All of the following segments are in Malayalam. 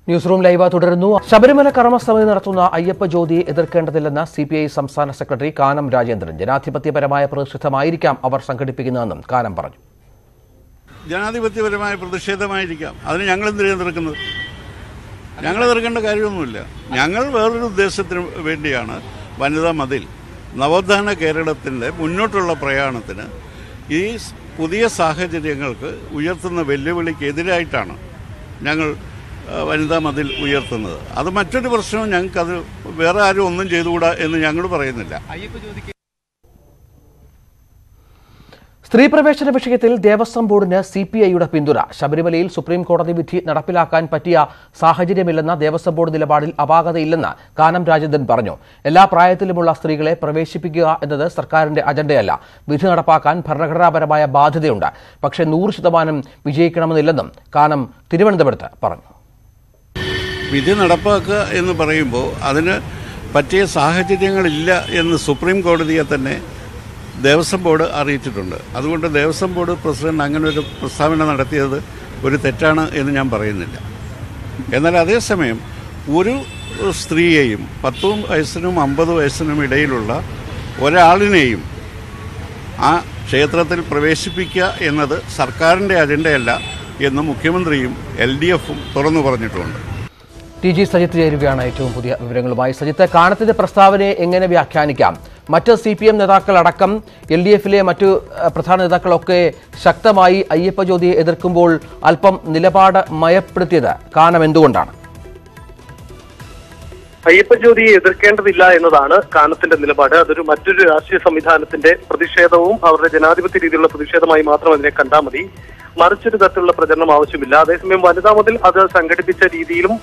ന്യൂസ് റൂം ലൈവ് തുടരുന്നു. ശബരിമല കർമ്മസമിതി നടത്തുന്ന അയ്യപ്പ ജ്യോതിയെ എതിർക്കേണ്ടതില്ലെന്ന് സിപിഐ സംസ്ഥാന സെക്രട്ടറി കാനം രാജേന്ദ്രൻ. ജനാധിപത്യപരമായ പ്രതിഷേധമായിരിക്കാം അവർ സംഘടിപ്പിക്കുന്നതെന്നും കാനം പറഞ്ഞു. ജനാധിപത്യപരമായ പ്രതിഷേധമായിരിക്കാം, അതിന് ഞങ്ങൾ എന്തിനാണ് എതിർക്കുന്നത്? ഞങ്ങൾ എതിർക്കേണ്ട കാര്യമൊന്നുമില്ല. ഞങ്ങൾ വേറൊരു ഉദ്ദേശത്തിന് വേണ്ടിയാണ് വനിതാ മതിൽ നവോത്ഥാന കേരളത്തിൻ്റെ മുന്നോട്ടുള്ള പ്രയാണത്തിന് ഈ പുതിയ സാഹചര്യങ്ങൾക്ക് ഉയർത്തുന്ന വെല്ലുവിളിക്കെതിരായിട്ടാണ് ഞങ്ങൾ വനിതാ മതിൽ ഉയർത്തുന്നത്. അത് മറ്റൊരു പ്രശ്നവും ഞങ്ങൾക്കത് വേറെ ആരും ഒന്നും ചെയ്തുകൂടാ എന്ന് ഞങ്ങൾ പറയുന്നില്ല. സ്ത്രീ പ്രവേശന വിഷയത്തിൽ ദേവസ്വം ബോർഡിന് സിപിഐയുടെ പിന്തുണ. ശബരിമലയിൽ സുപ്രീം കോടതി വിധി നടപ്പിലാക്കാൻ പറ്റിയ സാഹചര്യമില്ലെന്ന ദേവസ്വം ബോർഡ് നിലപാടിൽ അപാകതയില്ലെന്ന് കാനം രാജേന്ദ്രൻ പറഞ്ഞു. എല്ലാ പ്രായത്തിലുമുള്ള സ്ത്രീകളെ പ്രവേശിപ്പിക്കുക എന്നത് സർക്കാരിന്റെ അജണ്ടയല്ല. വിധി നടപ്പാക്കാൻ ഭരണഘടനാപരമായ ബാധ്യതയുണ്ട്. പക്ഷേ 100% വിജയിക്കണമെന്നില്ലെന്നും കാനം തിരുവനന്തപുരത്ത് പറഞ്ഞു. വിധി നടപ്പാക്കുക എന്ന് പറയുമ്പോൾ അതിന് പറ്റിയ സാഹചര്യങ്ങളില്ല എന്ന് സുപ്രീം കോടതിയെ തന്നെ ദേവസ്വം ബോർഡ് അറിയിച്ചിട്ടുണ്ട്. അതുകൊണ്ട് ദേവസ്വം ബോർഡ് പ്രസിഡന്റ് അങ്ങനെ ഒരു പ്രസ്താവന നടത്തിയത് ഒരു തെറ്റാണ് എന്ന് ഞാൻ പറയുന്നില്ല. എന്നാൽ അതേസമയം ഒരു സ്ത്രീയെയും 10 വയസ്സിനും 50 വയസ്സിനും ഇടയിലുള്ള ഒരാളിനെയും ആ ക്ഷേത്രത്തിൽ പ്രവേശിപ്പിക്കുക എന്നത് സർക്കാരിൻ്റെ അജണ്ടയല്ല എന്ന് മുഖ്യമന്ത്രിയും LDFും തുറന്നു പറഞ്ഞിട്ടുണ്ട്. TG സജിത്ത് ചേരുകയാണ് ഏറ്റവും പുതിയ വിവരങ്ങളുമായി. സജിത്ത്, കാനത്തിന്റെ പ്രസ്താവനയെ എങ്ങനെ വ്യാഖ്യാനിക്കാം? മറ്റ് CPM നേതാക്കൾ അടക്കം LDFിലെ മറ്റു പ്രധാന നേതാക്കളൊക്കെ ശക്തമായി അയ്യപ്പ ജ്യോതിയെ എതിർക്കുമ്പോൾ അല്പം നിലപാട് മയപ്പെടുത്തിയത് കാനം എന്തുകൊണ്ടാണ്? അയ്യപ്പ ജ്യോതിയെ എതിർക്കേണ്ടതില്ല എന്നതാണ് കാനത്തിന്റെ നിലപാട്. അതൊരു മറ്റൊരു രാഷ്ട്രീയ സംവിധാനത്തിന്റെ പ്രതിഷേധവും അവരുടെ ജനാധിപത്യ രീതിയിലുള്ള പ്രതിഷേധമായി മാത്രം അതിനെ കണ്ടാൽ മതി. മറിച്ചൊരു തരത്തിലുള്ള പ്രചരണം ആവശ്യമില്ല. അതേസമയം വനിതാ മതിൽ അത് സംഘടിപ്പിച്ച രീതിയിലും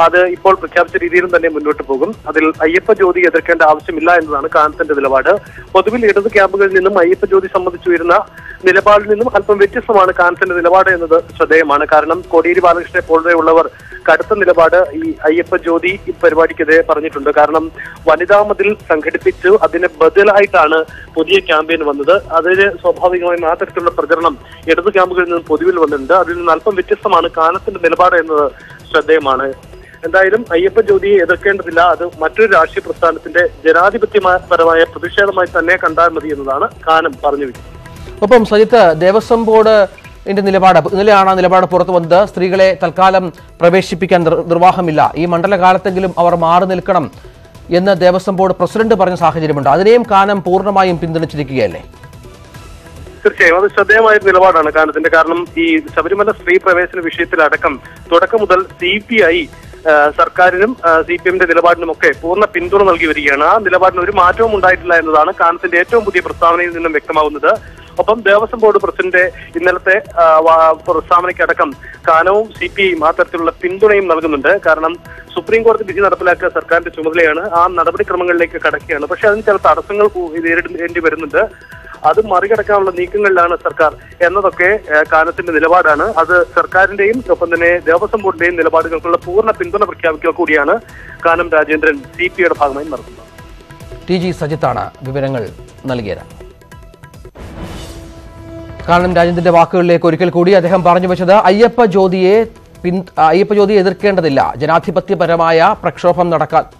അത് ഇപ്പോൾ പ്രഖ്യാപിച്ച രീതിയിലും തന്നെ മുന്നോട്ട് പോകും. അതിൽ അയ്യപ്പ ജ്യോതി എതിർക്കേണ്ട ആവശ്യമില്ല എന്നതാണ് കാനത്തിന്റെ നിലപാട്. പൊതുവിൽ ഇടത് ക്യാമ്പുകളിൽ നിന്നും അയ്യപ്പ ജ്യോതി സംബന്ധിച്ചു വരുന്ന നിലപാടിൽ നിന്നും അല്പം വ്യത്യസ്തമാണ് കാനത്തിന്റെ നിലപാട് എന്നത് ശ്രദ്ധേയമാണ്. കാരണം കോടിയേരി ബാലകൃഷ്ണനെ പോലെയുള്ളവർ കടുത്ത നിലപാട് ഈ അയ്യപ്പ ജ്യോതി പരിപാടിക്കെതിരെ പറഞ്ഞിട്ടുണ്ട്. കാരണം വനിതാ മതിൽ സംഘടിപ്പിച്ചു അതിന് ബദലായിട്ടാണ് പുതിയ ക്യാമ്പയിൻ വന്നത്. അതിന് സ്വാഭാവികമായും ആ തരത്തിലുള്ള പ്രചരണം ഇടത് ക്യാമ്പുകളിൽ നിന്നും പൊതുവിൽ വന്നിട്ടുണ്ട്. അതിൽ നിന്ന് അല്പം വ്യത്യസ്തമാണ് കാനത്തിന്റെ നിലപാട് എന്നത് ശ്രദ്ധേയമാണ്. എന്തായാലും അയ്യപ്പ ജ്യോതിയെ എതിർക്കേണ്ടതില്ല. അത് മറ്റൊരു രാഷ്ട്രീയ പ്രസ്ഥാനത്തിന്റെ ജനാധിപത്യപരമായ പ്രതിഷേധമായി തന്നെ കണ്ടാൽ മതി എന്നതാണ് കാനം പറഞ്ഞു വെച്ചത്. ഒപ്പം സജിത്ത്, ദേവസ്വം ബോർഡ് നിലപാട് ഇന്നലെയാണ് ആ നിലപാട് പുറത്തു വന്നത്. സ്ത്രീകളെ തൽക്കാലം പ്രവേശിപ്പിക്കാൻ നിർവാഹമില്ല, ഈ മണ്ഡലകാലത്തെങ്കിലും അവർ മാറി നിൽക്കണം എന്ന് ദേവസ്വം ബോർഡ് പ്രസിഡന്റ് പറഞ്ഞ സാഹചര്യമുണ്ട്. അതിനെയും കാനം പൂർണ്ണമായും പിന്തുണച്ചിരിക്കുകയല്ലേ? തീർച്ചയായും അത് ശ്രദ്ധേയമായ നിലപാടാണ് കാനത്തിന്റെ. കാരണം ഈ ശബരിമല സ്ത്രീ പ്രവേശന വിഷയത്തിലടക്കം തുടക്കം മുതൽ CPI സർക്കാരിനും CPMന്റെ നിലപാടിനുമൊക്കെ പൂർണ്ണ പിന്തുണ നൽകി വരികയാണ്. ആ നിലപാടിന് ഒരു മാറ്റവും ഉണ്ടായിട്ടില്ല എന്നതാണ് കാനത്തിന്റെ ഏറ്റവും പുതിയ പ്രസ്താവനയിൽ നിന്നും വ്യക്തമാവുന്നത്. ഒപ്പം ദേവസ്വം ബോർഡ് പ്രസിഡന്റ് ഇന്നലത്തെ പ്രസ്താവനയ്ക്കടക്കം കാനവും CPIയും ആ തരത്തിലുള്ള പിന്തുണയും നൽകുന്നുണ്ട്. കാരണം സുപ്രീം കോടതി വിധി നടപ്പിലാക്കുക സർക്കാരിന്റെ ചുമതലയാണ്. ആ നടപടിക്രമങ്ങളിലേക്ക് കടക്കുകയാണ്. പക്ഷെ അതിന് ചില തടസ്സങ്ങൾ നേരിടേണ്ടി വരുന്നുണ്ട്. അത് മറികടക്കാനുള്ള നീക്കങ്ങളിലാണ് സർക്കാർ എന്നതൊക്കെ കാനത്തിന്റെ നിലപാടാണ്. അത് സർക്കാരിന്റെയും ഒപ്പം തന്നെ ദേവസ്വം ബോർഡിന്റെയും നിലപാടുകൾക്കുള്ള പൂർണ്ണ പിന്തുണ പ്രഖ്യാപിക്കുക കൂടിയാണ് കാനം രാജേന്ദ്രൻ CPIയുടെ ഭാഗമായി നടത്തുന്നത്. TG സജിത്താണ് വിവരങ്ങൾ നൽകിയത്. കാനം രാജേന്ദ്രന്റെ വാക്കുകളിലേക്ക് ഒരിക്കൽ കൂടി അദ്ദേഹം പറഞ്ഞു വെച്ചത് അയ്യപ്പ ജ്യോതിയെ എതിർക്കേണ്ടതില്ല, ജനാധിപത്യപരമായ പ്രക്ഷോഭം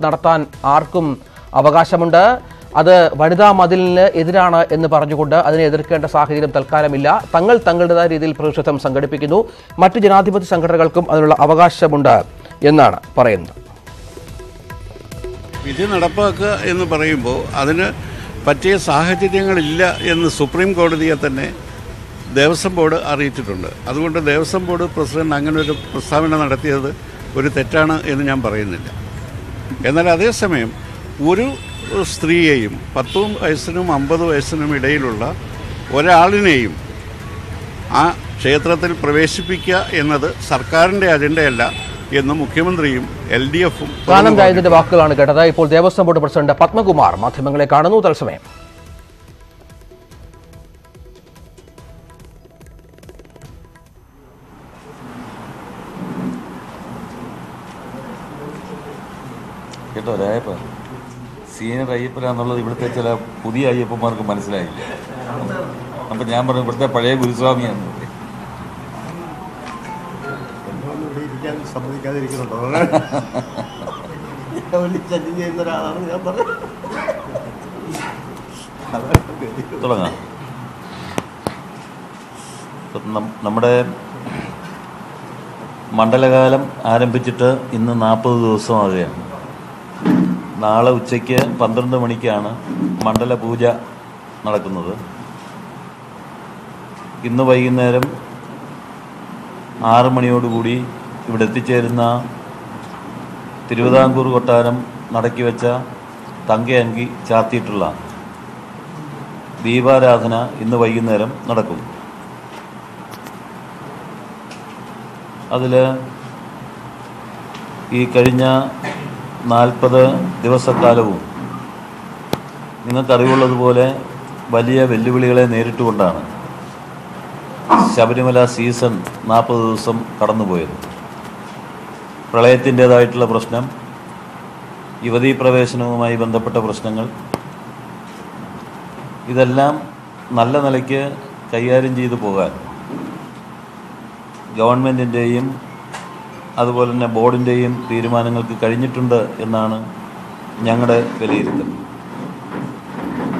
നടത്താൻ ആർക്കും അവകാശമുണ്ട്, അത് വനിതാ മതിലിന് എതിരാണ് എന്ന് പറഞ്ഞുകൊണ്ട് അതിനെ എതിർക്കേണ്ട സാഹചര്യം തൽക്കാലമില്ല. തങ്ങളുടേതായ രീതിയിൽ പ്രതിഷേധം സംഘടിപ്പിക്കുന്നു, മറ്റ് ജനാധിപത്യ സംഘടനകൾക്കും അതിനുള്ള അവകാശമുണ്ട് എന്നാണ് പറയുന്നത്. വിധി നടപ്പാക്കുക എന്ന് പറയുമ്പോൾ അതിന് പറ്റിയ സാഹചര്യങ്ങളില്ല എന്ന് സുപ്രീം കോടതിയെ തന്നെ ദേവസ്വം ബോർഡ് അറിയിച്ചിട്ടുണ്ട്. അതുകൊണ്ട് ദേവസ്വം ബോർഡ് പ്രസിഡന്റ് അങ്ങനെ ഒരു പ്രസ്താവന നടത്തിയത് ഒരു തെറ്റാണ് എന്ന് ഞാൻ പറയുന്നില്ല. എന്നാൽ അതേസമയം ഒരു സ്ത്രീയെയും 10 വയസ്സിനും 50 വയസ്സിനും ഇടയിലുള്ള ഒരാളിനെയും ആ ക്ഷേത്രത്തിൽ പ്രവേശിപ്പിക്കുക എന്നത് സർക്കാരിൻ്റെ അജണ്ടയല്ല എന്ന് മുഖ്യമന്ത്രിയും LDFും കാനം രാജേന്ദ്രന്റെ വാക്കുകളാണ് കേട്ടത്. ഇപ്പോൾ ദേവസ്വം ബോർഡ് പ്രസിഡന്റ് പത്മകുമാർ മാധ്യമങ്ങളെ കാണുന്നു തത്സമയം. കേട്ടോ രായപ്പ, സീനിയർ അയ്യപ്പനാന്നുള്ളത് ഇവിടുത്തെ ചില പുതിയ അയ്യപ്പന്മാർക്ക് മനസ്സിലായില്ല. അപ്പം ഞാൻ പറഞ്ഞു ഇവിടുത്തെ പഴയ ഗുരുസ്വാമിയാണെന്ന്. ജീവിക്കാൻ സമ്മതിക്കാതിരിക്കുന്നുണ്ടോ? ഒരു ശല്യം ചെയ്യുന്ന ഒരാളാണ് ഞാൻ പറഞ്ഞത്. തുടങ്ങാം. നമ്മുടെ മണ്ഡലകാലം ആരംഭിച്ചിട്ട് ഇന്ന് 40 ദിവസമാകുകയാണ്. നാളെ ഉച്ചയ്ക്ക് 12 മണിക്കാണ് മണ്ഡല പൂജ നടക്കുന്നത്. ഇന്ന് വൈകുന്നേരം 6 മണിയോടുകൂടി ഇവിടെ എത്തിച്ചേരുന്ന തിരുവിതാംകൂർ കൊട്ടാരം നടക്കി വെച്ച തങ്കയങ്കി ചാർത്തിയിട്ടുള്ള ദീപാരാധന ഇന്ന് വൈകുന്നേരം നടക്കും. അതിൽ ഈ കഴിഞ്ഞ 40 ദിവസക്കാലവും നിങ്ങൾക്കറിവുള്ളതുപോലെ വലിയ വെല്ലുവിളികളെ നേരിട്ടുകൊണ്ടാണ് ശബരിമല സീസൺ 40 ദിവസം കടന്നുപോയത്. പ്രളയത്തിൻ്റേതായിട്ടുള്ള പ്രശ്നം, യുവതീ പ്രവേശനവുമായി ബന്ധപ്പെട്ട പ്രശ്നങ്ങൾ, ഇതെല്ലാം നല്ല നിലയ്ക്ക് കൈകാര്യം ചെയ്തു പോകാൻ ഗവൺമെൻറ്റിൻ്റെയും അതുപോലെ തന്നെ ബോർഡിൻ്റെയും തീരുമാനങ്ങൾക്ക് കഴിഞ്ഞിട്ടുണ്ട് എന്നാണ് ഞങ്ങളുടെ വിലയിരുത്തൽ.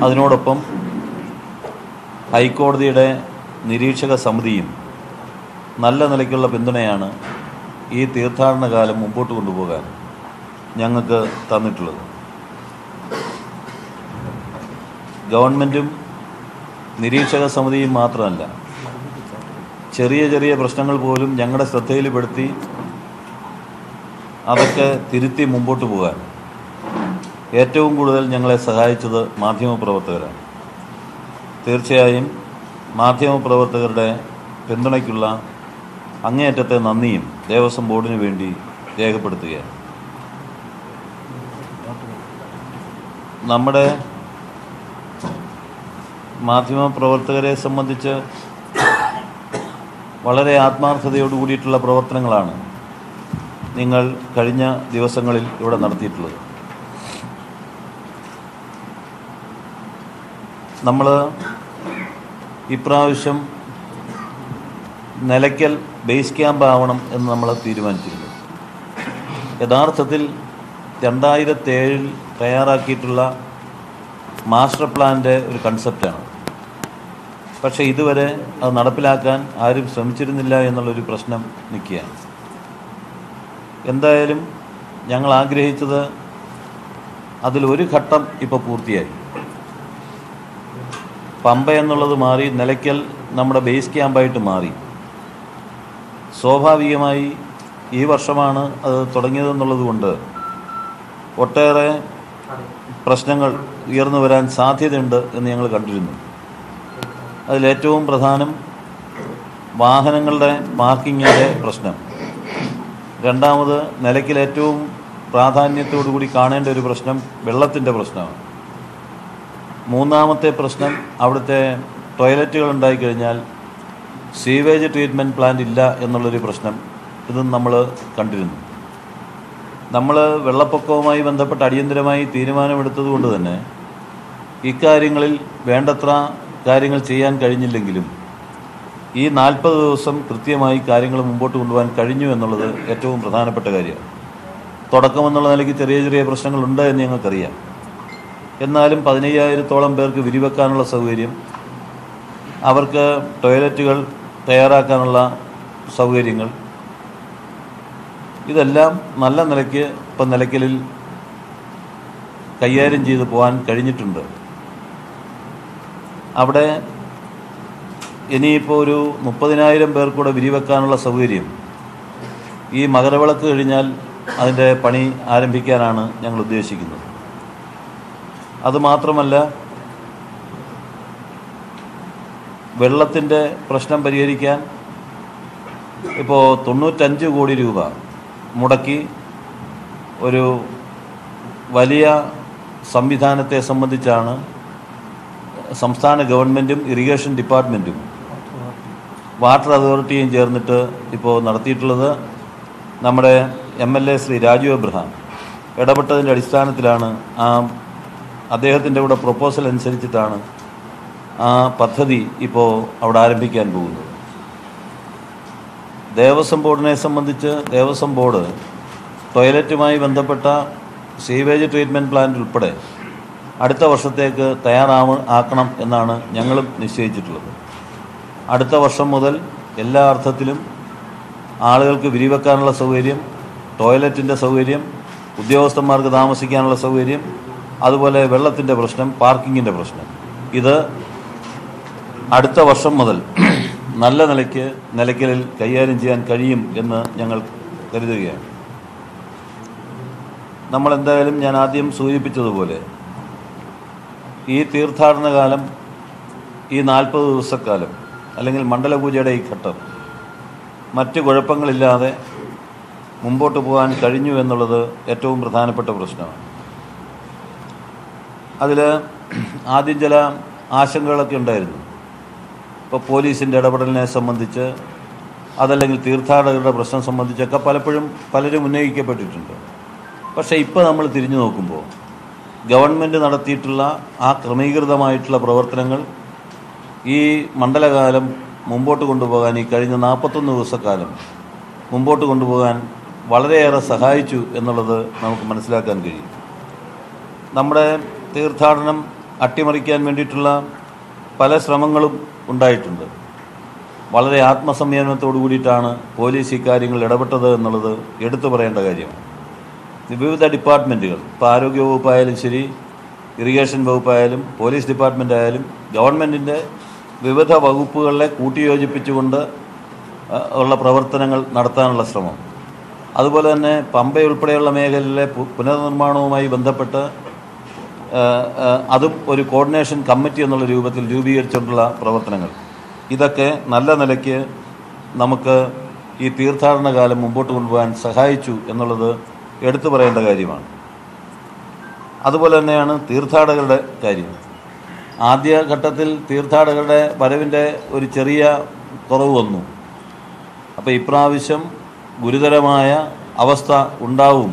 അതിനോടൊപ്പം ഹൈക്കോടതിയുടെ നിരീക്ഷക സമിതിയും നല്ല നിലയ്ക്കുള്ള പിന്തുണയാണ് ഈ തീർത്ഥാടന കാലം മുമ്പോട്ട് കൊണ്ടുപോകാൻ ഞങ്ങൾക്ക് തന്നിട്ടുള്ളത്. ഗവൺമെൻറ്റും നിരീക്ഷക സമിതിയും മാത്രമല്ല, ചെറിയ ചെറിയ പ്രശ്നങ്ങൾ പോലും ഞങ്ങളുടെ ശ്രദ്ധയിൽപ്പെടുത്തി അതൊക്കെ തിരുത്തി മുമ്പോട്ട് പോകാൻ ഏറ്റവും കൂടുതൽ ഞങ്ങളെ സഹായിച്ചത് മാധ്യമപ്രവർത്തകരാണ്. തീർച്ചയായും മാധ്യമപ്രവർത്തകരുടെ പിന്തുണയ്ക്കുള്ള അങ്ങേയറ്റത്തെ നന്ദിയും ദേവസ്വം ബോർഡിന് വേണ്ടി രേഖപ്പെടുത്തുകയാണ്. നമ്മുടെ മാധ്യമപ്രവർത്തകരെ സംബന്ധിച്ച് വളരെ ആത്മാർത്ഥതയോട് കൂടിയിട്ടുള്ള പ്രവർത്തനങ്ങളാണ് നിങ്ങൾ കഴിഞ്ഞ ദിവസങ്ങളിൽ ഇവിടെ നടത്തിയിട്ടുള്ളത്. നമ്മൾ ഇപ്രാവശ്യം നിലയ്ക്കൽ ബേസ് ക്യാമ്പ് ആവണം എന്ന് നമ്മൾ തീരുമാനിച്ചിരുന്നു. യഥാർത്ഥത്തിൽ 2007 തയ്യാറാക്കിയിട്ടുള്ള മാസ്റ്റർ പ്ലാൻ്റെ ഒരു കൺസെപ്റ്റാണ്. പക്ഷേ ഇതുവരെ അത് നടപ്പിലാക്കാൻ ആരും ശ്രമിച്ചിരുന്നില്ല എന്നുള്ളൊരു പ്രശ്നം നിൽക്കുകയാണ്. എന്തായാലും ഞങ്ങൾ ആഗ്രഹിച്ചത് അതിലൊരു ഘട്ടം ഇപ്പോൾ പൂർത്തിയായി. പമ്പ എന്നുള്ളത് മാറി നിലയ്ക്കൽ നമ്മുടെ ബേസ് ക്യാമ്പായിട്ട് മാറി. സ്വാഭാവികമായി ഈ വർഷമാണ് അത് തുടങ്ങിയതെന്നുള്ളത് കൊണ്ട് ഒട്ടേറെ പ്രശ്നങ്ങൾ ഉയർന്നു വരാൻ സാധ്യതയുണ്ട് എന്ന് ഞങ്ങൾ കണ്ടിരുന്നു. അതിലേറ്റവും പ്രധാനം വാഹനങ്ങളുടെ പാർക്കിങ്ങിൻ്റെ പ്രശ്നം. രണ്ടാമത് നിലയ്ക്കൽ ഏറ്റവും പ്രാധാന്യത്തോടുകൂടി കാണേണ്ട ഒരു പ്രശ്നം വെള്ളത്തിൻ്റെ പ്രശ്നമാണ്. മൂന്നാമത്തെ പ്രശ്നം അവിടുത്തെ ടോയ്ലറ്റുകൾ ഉണ്ടായിക്കഴിഞ്ഞാൽ സീവേജ് ട്രീറ്റ്മെൻറ്റ് പ്ലാന്റ് ഇല്ല എന്നുള്ളൊരു പ്രശ്നം. ഇതും നമ്മൾ കണ്ടിരുന്നു. നമ്മൾ വെള്ളപ്പൊക്കവുമായി ബന്ധപ്പെട്ട് അടിയന്തരമായി തീരുമാനമെടുത്തതുകൊണ്ട് തന്നെ ഇക്കാര്യങ്ങളിൽ വേണ്ടത്ര കാര്യങ്ങൾ ചെയ്യാൻ കഴിഞ്ഞില്ലെങ്കിലും ഈ 40 ദിവസം കൃത്യമായി കാര്യങ്ങൾ മുമ്പോട്ട് കൊണ്ടുപോകാൻ കഴിഞ്ഞു എന്നുള്ളത് ഏറ്റവും പ്രധാനപ്പെട്ട കാര്യമാണ്. തുടക്കമെന്നുള്ള നിലയ്ക്ക് ചെറിയ ചെറിയ പ്രശ്നങ്ങളുണ്ട് എന്ന് ഞങ്ങൾക്കറിയാം. എന്നാലും 15,000-ഓളം പേർക്ക് വിരിവെക്കാനുള്ള സൗകര്യം, അവർക്ക് ടോയ്ലറ്റുകൾ തയ്യാറാക്കാനുള്ള സൗകര്യങ്ങൾ, ഇതെല്ലാം നല്ല നിലയ്ക്ക് ഇപ്പം നിലയ്ക്കലിൽ കൈകാര്യം ചെയ്തു പോകാൻ കഴിഞ്ഞിട്ടുണ്ട്. അവിടെ ഇനിയിപ്പോൾ ഒരു 30,000 പേർക്കൂടെ വിരിവെക്കാനുള്ള സൗകര്യം ഈ മകരവിളക്ക് കഴിഞ്ഞാൽ അതിൻ്റെ പണി ആരംഭിക്കാനാണ് ഞങ്ങൾ ഉദ്ദേശിക്കുന്നത്. അതുമാത്രമല്ല, വെള്ളത്തിൻ്റെ പ്രശ്നം പരിഹരിക്കാൻ ഇപ്പോൾ 95 കോടി രൂപ മുടക്കി ഒരു വലിയ സംവിധാനത്തെ സംബന്ധിച്ചാണ് സംസ്ഥാന ഗവൺമെൻറ്റും ഇറിഗേഷൻ ഡിപ്പാർട്ട്മെൻറ്റും വാട്ടർ അതോറിറ്റിയും ചേർന്നിട്ട് ഇപ്പോൾ നടത്തിയിട്ടുള്ളത്. നമ്മുടെ MLA ശ്രീ രാജു എബ്രഹാം ഇടപെട്ടതിൻ്റെ അടിസ്ഥാനത്തിലാണ് അദ്ദേഹത്തിൻ്റെ കൂടെ പ്രൊപ്പോസൽ അനുസരിച്ചിട്ടാണ് ആ പദ്ധതി ഇപ്പോൾ അവിടെ ആരംഭിക്കാൻ പോകുന്നത്. ദേവസ്വം ബോർഡിനെ സംബന്ധിച്ച് ദേവസ്വം ബോർഡ് ടോയ്ലറ്റുമായി ബന്ധപ്പെട്ട സീവേജ് ട്രീറ്റ്മെൻറ്റ് പ്ലാന്റ് ഉൾപ്പെടെ അടുത്ത വർഷത്തേക്ക് ആക്കണം എന്നാണ് ഞങ്ങളും നിശ്ചയിച്ചിട്ടുള്ളത്. അടുത്ത വർഷം മുതൽ എല്ലാ അർത്ഥത്തിലും ആളുകൾക്ക് വിരിവെക്കാനുള്ള സൗകര്യം, ടോയ്ലറ്റിൻ്റെ സൗകര്യം, ഉദ്യോഗസ്ഥന്മാർക്ക് താമസിക്കാനുള്ള സൗകര്യം, അതുപോലെ വെള്ളത്തിൻ്റെ പ്രശ്നം, പാർക്കിങ്ങിൻ്റെ പ്രശ്നം, ഇത് അടുത്ത വർഷം മുതൽ നല്ല നിലയ്ക്കലിൽ കൈകാര്യം ചെയ്യാൻ കഴിയും എന്ന് ഞങ്ങൾ കരുതുകയാണ്. നമ്മളെന്തായാലും ഞാൻ ആദ്യം സൂചിപ്പിച്ചതുപോലെ ഈ തീർത്ഥാടന കാലം, ഈ 40 ദിവസക്കാലം അല്ലെങ്കിൽ മണ്ഡലപൂജയുടെ ഈ ഘട്ടം മറ്റ് കുഴപ്പങ്ങളില്ലാതെ മുമ്പോട്ട് പോകാൻ കഴിഞ്ഞു എന്നുള്ളത് ഏറ്റവും പ്രധാനപ്പെട്ട പ്രശ്നമാണ്. അതിൽ ആദ്യം ചില ആശങ്കകളൊക്കെ ഉണ്ടായിരുന്നു. ഇപ്പോൾ പോലീസിൻ്റെ ഇടപെടലിനെ സംബന്ധിച്ച്, അതല്ലെങ്കിൽ തീർത്ഥാടകരുടെ പ്രശ്നം സംബന്ധിച്ചൊക്കെ പലരും ഉന്നയിക്കപ്പെട്ടിട്ടുണ്ട്. പക്ഷേ ഇപ്പോൾ നമ്മൾ തിരിഞ്ഞു നോക്കുമ്പോൾ ഗവൺമെൻറ് നടത്തിയിട്ടുള്ള ആ ക്രമീകൃതമായിട്ടുള്ള പ്രവർത്തനങ്ങൾ ഈ മണ്ഡലകാലം മുമ്പോട്ട് കൊണ്ടുപോകാൻ, ഈ കഴിഞ്ഞ 41 ദിവസക്കാലം മുമ്പോട്ട് കൊണ്ടുപോകാൻ വളരെയേറെ സഹായിച്ചു എന്നുള്ളത് നമുക്ക് മനസ്സിലാക്കാൻ കഴിയും. നമ്മുടെ തീർത്ഥാടനം അട്ടിമറിക്കാൻ വേണ്ടിയിട്ടുള്ള പല ശ്രമങ്ങളും ഉണ്ടായിട്ടുണ്ട്. വളരെ ആത്മസംയമനത്തോടു കൂടിയിട്ടാണ് പോലീസ് ഇക്കാര്യങ്ങളിൽ ഇടപെട്ടത് എന്നുള്ളത് എടുത്തു പറയേണ്ട കാര്യമാണ്. വിവിധ ഡിപ്പാർട്ട്മെൻറ്റുകൾ, ഇപ്പോൾ ആരോഗ്യ വകുപ്പായാലും ശരി, ഇറിഗേഷൻ വകുപ്പായാലും പോലീസ് ഡിപ്പാർട്ട്മെൻ്റ് ആയാലും ഗവൺമെൻറ്റിൻ്റെ വിവിധ വകുപ്പുകളെ കൂട്ടിയോജിപ്പിച്ചുകൊണ്ട് ഉള്ള പ്രവർത്തനങ്ങൾ നടത്താനുള്ള ശ്രമം, അതുപോലെ തന്നെ പമ്പ ഉൾപ്പെടെയുള്ള മേഖലയിലെ പുനർനിർമ്മാണവുമായി ബന്ധപ്പെട്ട് അതും ഒരു കോർഡിനേഷൻ കമ്മിറ്റി എന്നുള്ള രൂപത്തിൽ രൂപീകരിച്ചുകൊണ്ടുള്ള പ്രവർത്തനങ്ങൾ, ഇതൊക്കെ നല്ല നിലയ്ക്ക് നമുക്ക് ഈ തീർത്ഥാടന കാലം മുമ്പോട്ട് കൊണ്ടുപോകാൻ സഹായിച്ചു എന്നുള്ളത് എടുത്തു പറയേണ്ട കാര്യമാണ്. അതുപോലെ തന്നെയാണ് തീർത്ഥാടകരുടെ കാര്യം. ആദ്യഘട്ടത്തിൽ തീർത്ഥാടകരുടെ വരവിൻ്റെ ഒരു ചെറിയ കുറവ് വന്നു. അപ്പോൾ ഇപ്രാവശ്യം ഗുരുതരമായ അവസ്ഥ ഉണ്ടാവും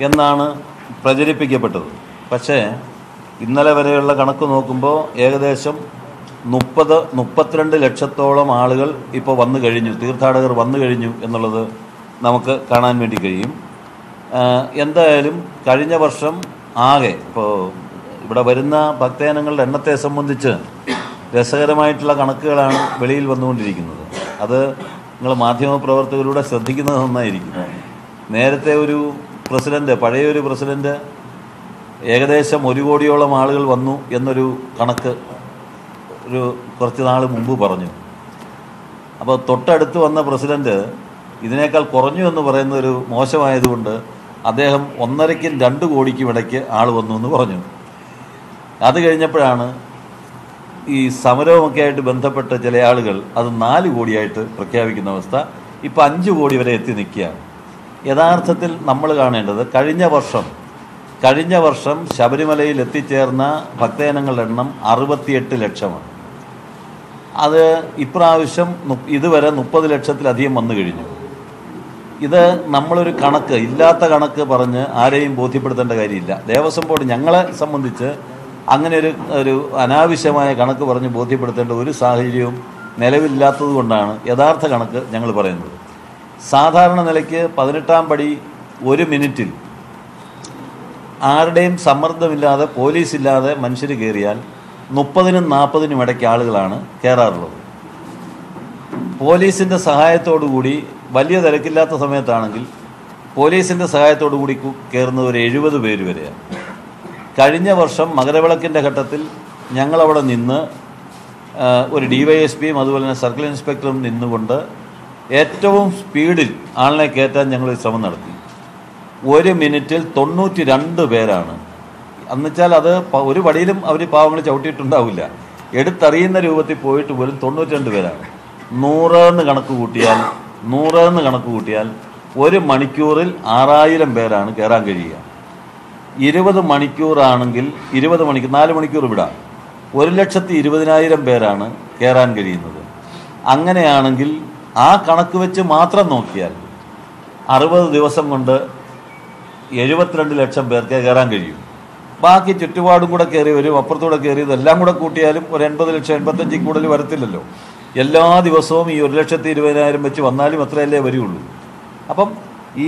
എന്നാണ് പ്രചരിപ്പിക്കപ്പെട്ടത്. പക്ഷേ ഇന്നലെ വരെയുള്ള കണക്ക് നോക്കുമ്പോൾ ഏകദേശം 32 ലക്ഷത്തോളം ആളുകൾ ഇപ്പോൾ വന്നു കഴിഞ്ഞു, തീർത്ഥാടകർ വന്നു കഴിഞ്ഞു എന്നുള്ളത് നമുക്ക് കാണാൻ വേണ്ടി കഴിയും. എന്തായാലും കഴിഞ്ഞ വർഷം ആകെ ഇപ്പോൾ ഇവിടെ വരുന്ന ഭക്തജനങ്ങളുടെ എണ്ണത്തെ സംബന്ധിച്ച് രസകരമായിട്ടുള്ള കണക്കുകളാണ് വെളിയിൽ വന്നുകൊണ്ടിരിക്കുന്നത്. അത് നിങ്ങൾ മാധ്യമപ്രവർത്തകരുടെ ശ്രദ്ധിക്കുന്നത് നന്നായിരിക്കും. നേരത്തെ ഒരു പ്രസിഡന്റ്, പഴയൊരു പ്രസിഡന്റ് ഏകദേശം 1 കോടിയോളം ആളുകൾ വന്നു എന്നൊരു കണക്ക് കുറച്ച് നാൾ മുമ്പ് പറഞ്ഞു. അപ്പോൾ തൊട്ടടുത്ത് വന്ന പ്രസിഡന്റ് ഇതിനേക്കാൾ കുറഞ്ഞു എന്ന് പറയുന്നൊരു മോശമായതുകൊണ്ട് അദ്ദേഹം 1.5-ക്കും 2 കോടിക്കും ഇടയ്ക്ക് ആൾ വന്നു എന്ന് പറഞ്ഞു. അത് കഴിഞ്ഞപ്പോഴാണ് ഈ സമരവുമൊക്കെ ആയിട്ട് ബന്ധപ്പെട്ട ചില ആളുകൾ അത് 4 കോടിയായിട്ട് പ്രഖ്യാപിക്കുന്ന അവസ്ഥ. ഇപ്പോൾ 5 കോടി വരെ എത്തി നിൽക്കുകയാണ്. യഥാർത്ഥത്തിൽ നമ്മൾ കാണേണ്ടത് കഴിഞ്ഞ വർഷം ശബരിമലയിൽ എത്തിച്ചേർന്ന ഭക്തജനങ്ങളുടെ എണ്ണം 68 ലക്ഷമാണ്. അത് ഇപ്രാവശ്യം ഇതുവരെ 30 ലക്ഷത്തിലധികം വന്നു കഴിഞ്ഞു. ഇത് നമ്മളൊരു കണക്ക്, ഇല്ലാത്ത കണക്ക് പറഞ്ഞ് ആരെയും ബോധ്യപ്പെടുത്തേണ്ട കാര്യമില്ല. ദേവസ്വം ബോർഡ് ഞങ്ങളെ സംബന്ധിച്ച് അങ്ങനെ ഒരു അനാവശ്യമായ കണക്ക് പറഞ്ഞ് ബോധ്യപ്പെടുത്തേണ്ട ഒരു സാഹചര്യവും നിലവിലില്ലാത്തത് കൊണ്ടാണ് യഥാർത്ഥ കണക്ക് ഞങ്ങൾ പറയുന്നത്. സാധാരണ നിലയ്ക്ക് 18-ാം പടി 1 മിനിറ്റിൽ ആരുടെയും സമ്മർദ്ദമില്ലാതെ, പോലീസില്ലാതെ മനുഷ്യർ കയറിയാൽ 30-നും 40-നും ഇടയ്ക്ക് ആളുകളാണ് കയറാറുള്ളത്. പോലീസിൻ്റെ സഹായത്തോടുകൂടി, വലിയ തിരക്കില്ലാത്ത സമയത്താണെങ്കിൽ പോലീസിൻ്റെ സഹായത്തോടു കൂടി കയറുന്നത് ഒരു 70 പേര് വരെയാണ്. കഴിഞ്ഞ വർഷം മകരവിളക്കിൻ്റെ ഘട്ടത്തിൽ ഞങ്ങളവിടെ നിന്ന് ഒരു DYSPയും അതുപോലെ തന്നെ സർക്കിൾ ഇൻസ്പെക്ടറും നിന്നുകൊണ്ട് ഏറ്റവും സ്പീഡിൽ ആളിനെ കയറ്റാൻ ഞങ്ങൾ ശ്രമം നടത്തി. 1 മിനിറ്റിൽ 92 പേരാണ്. എന്നുവെച്ചാൽ അത് ഒരു വടിയിലും അവർ പാവങ്ങൾ ചവിട്ടിയിട്ടുണ്ടാവില്ല. എടുത്തറിയുന്ന രൂപത്തിൽ പോയിട്ട് പോലും 92 പേരാണ്. 100 എന്ന് കണക്ക് കൂട്ടിയാൽ 1 മണിക്കൂറിൽ 6000 പേരാണ് കയറാൻ കഴിയുക. 20 മണിക്കൂറാണെങ്കിൽ 4 മണിക്കൂർ വിടാം, 1,20,000 പേരാണ് കയറാൻ കഴിയുന്നത്. അങ്ങനെയാണെങ്കിൽ ആ കണക്ക് വെച്ച് മാത്രം നോക്കിയാൽ 60 ദിവസം കൊണ്ട് 72 ലക്ഷം പേർക്ക് കയറാൻ കഴിയും. ബാക്കി ചുറ്റുപാടും കൂടെ കയറി വരും, അപ്പുറത്തൂടെ കയറി, ഇതെല്ലാം കൂടെ കൂട്ടിയാലും ഒരു 80 ലക്ഷം, 85 കൂടുതൽ വരത്തില്ലല്ലോ. എല്ലാ ദിവസവും ഈ 1,20,000 വെച്ച് വന്നാലും അത്രയല്ലേ വരികയുള്ളൂ. അപ്പം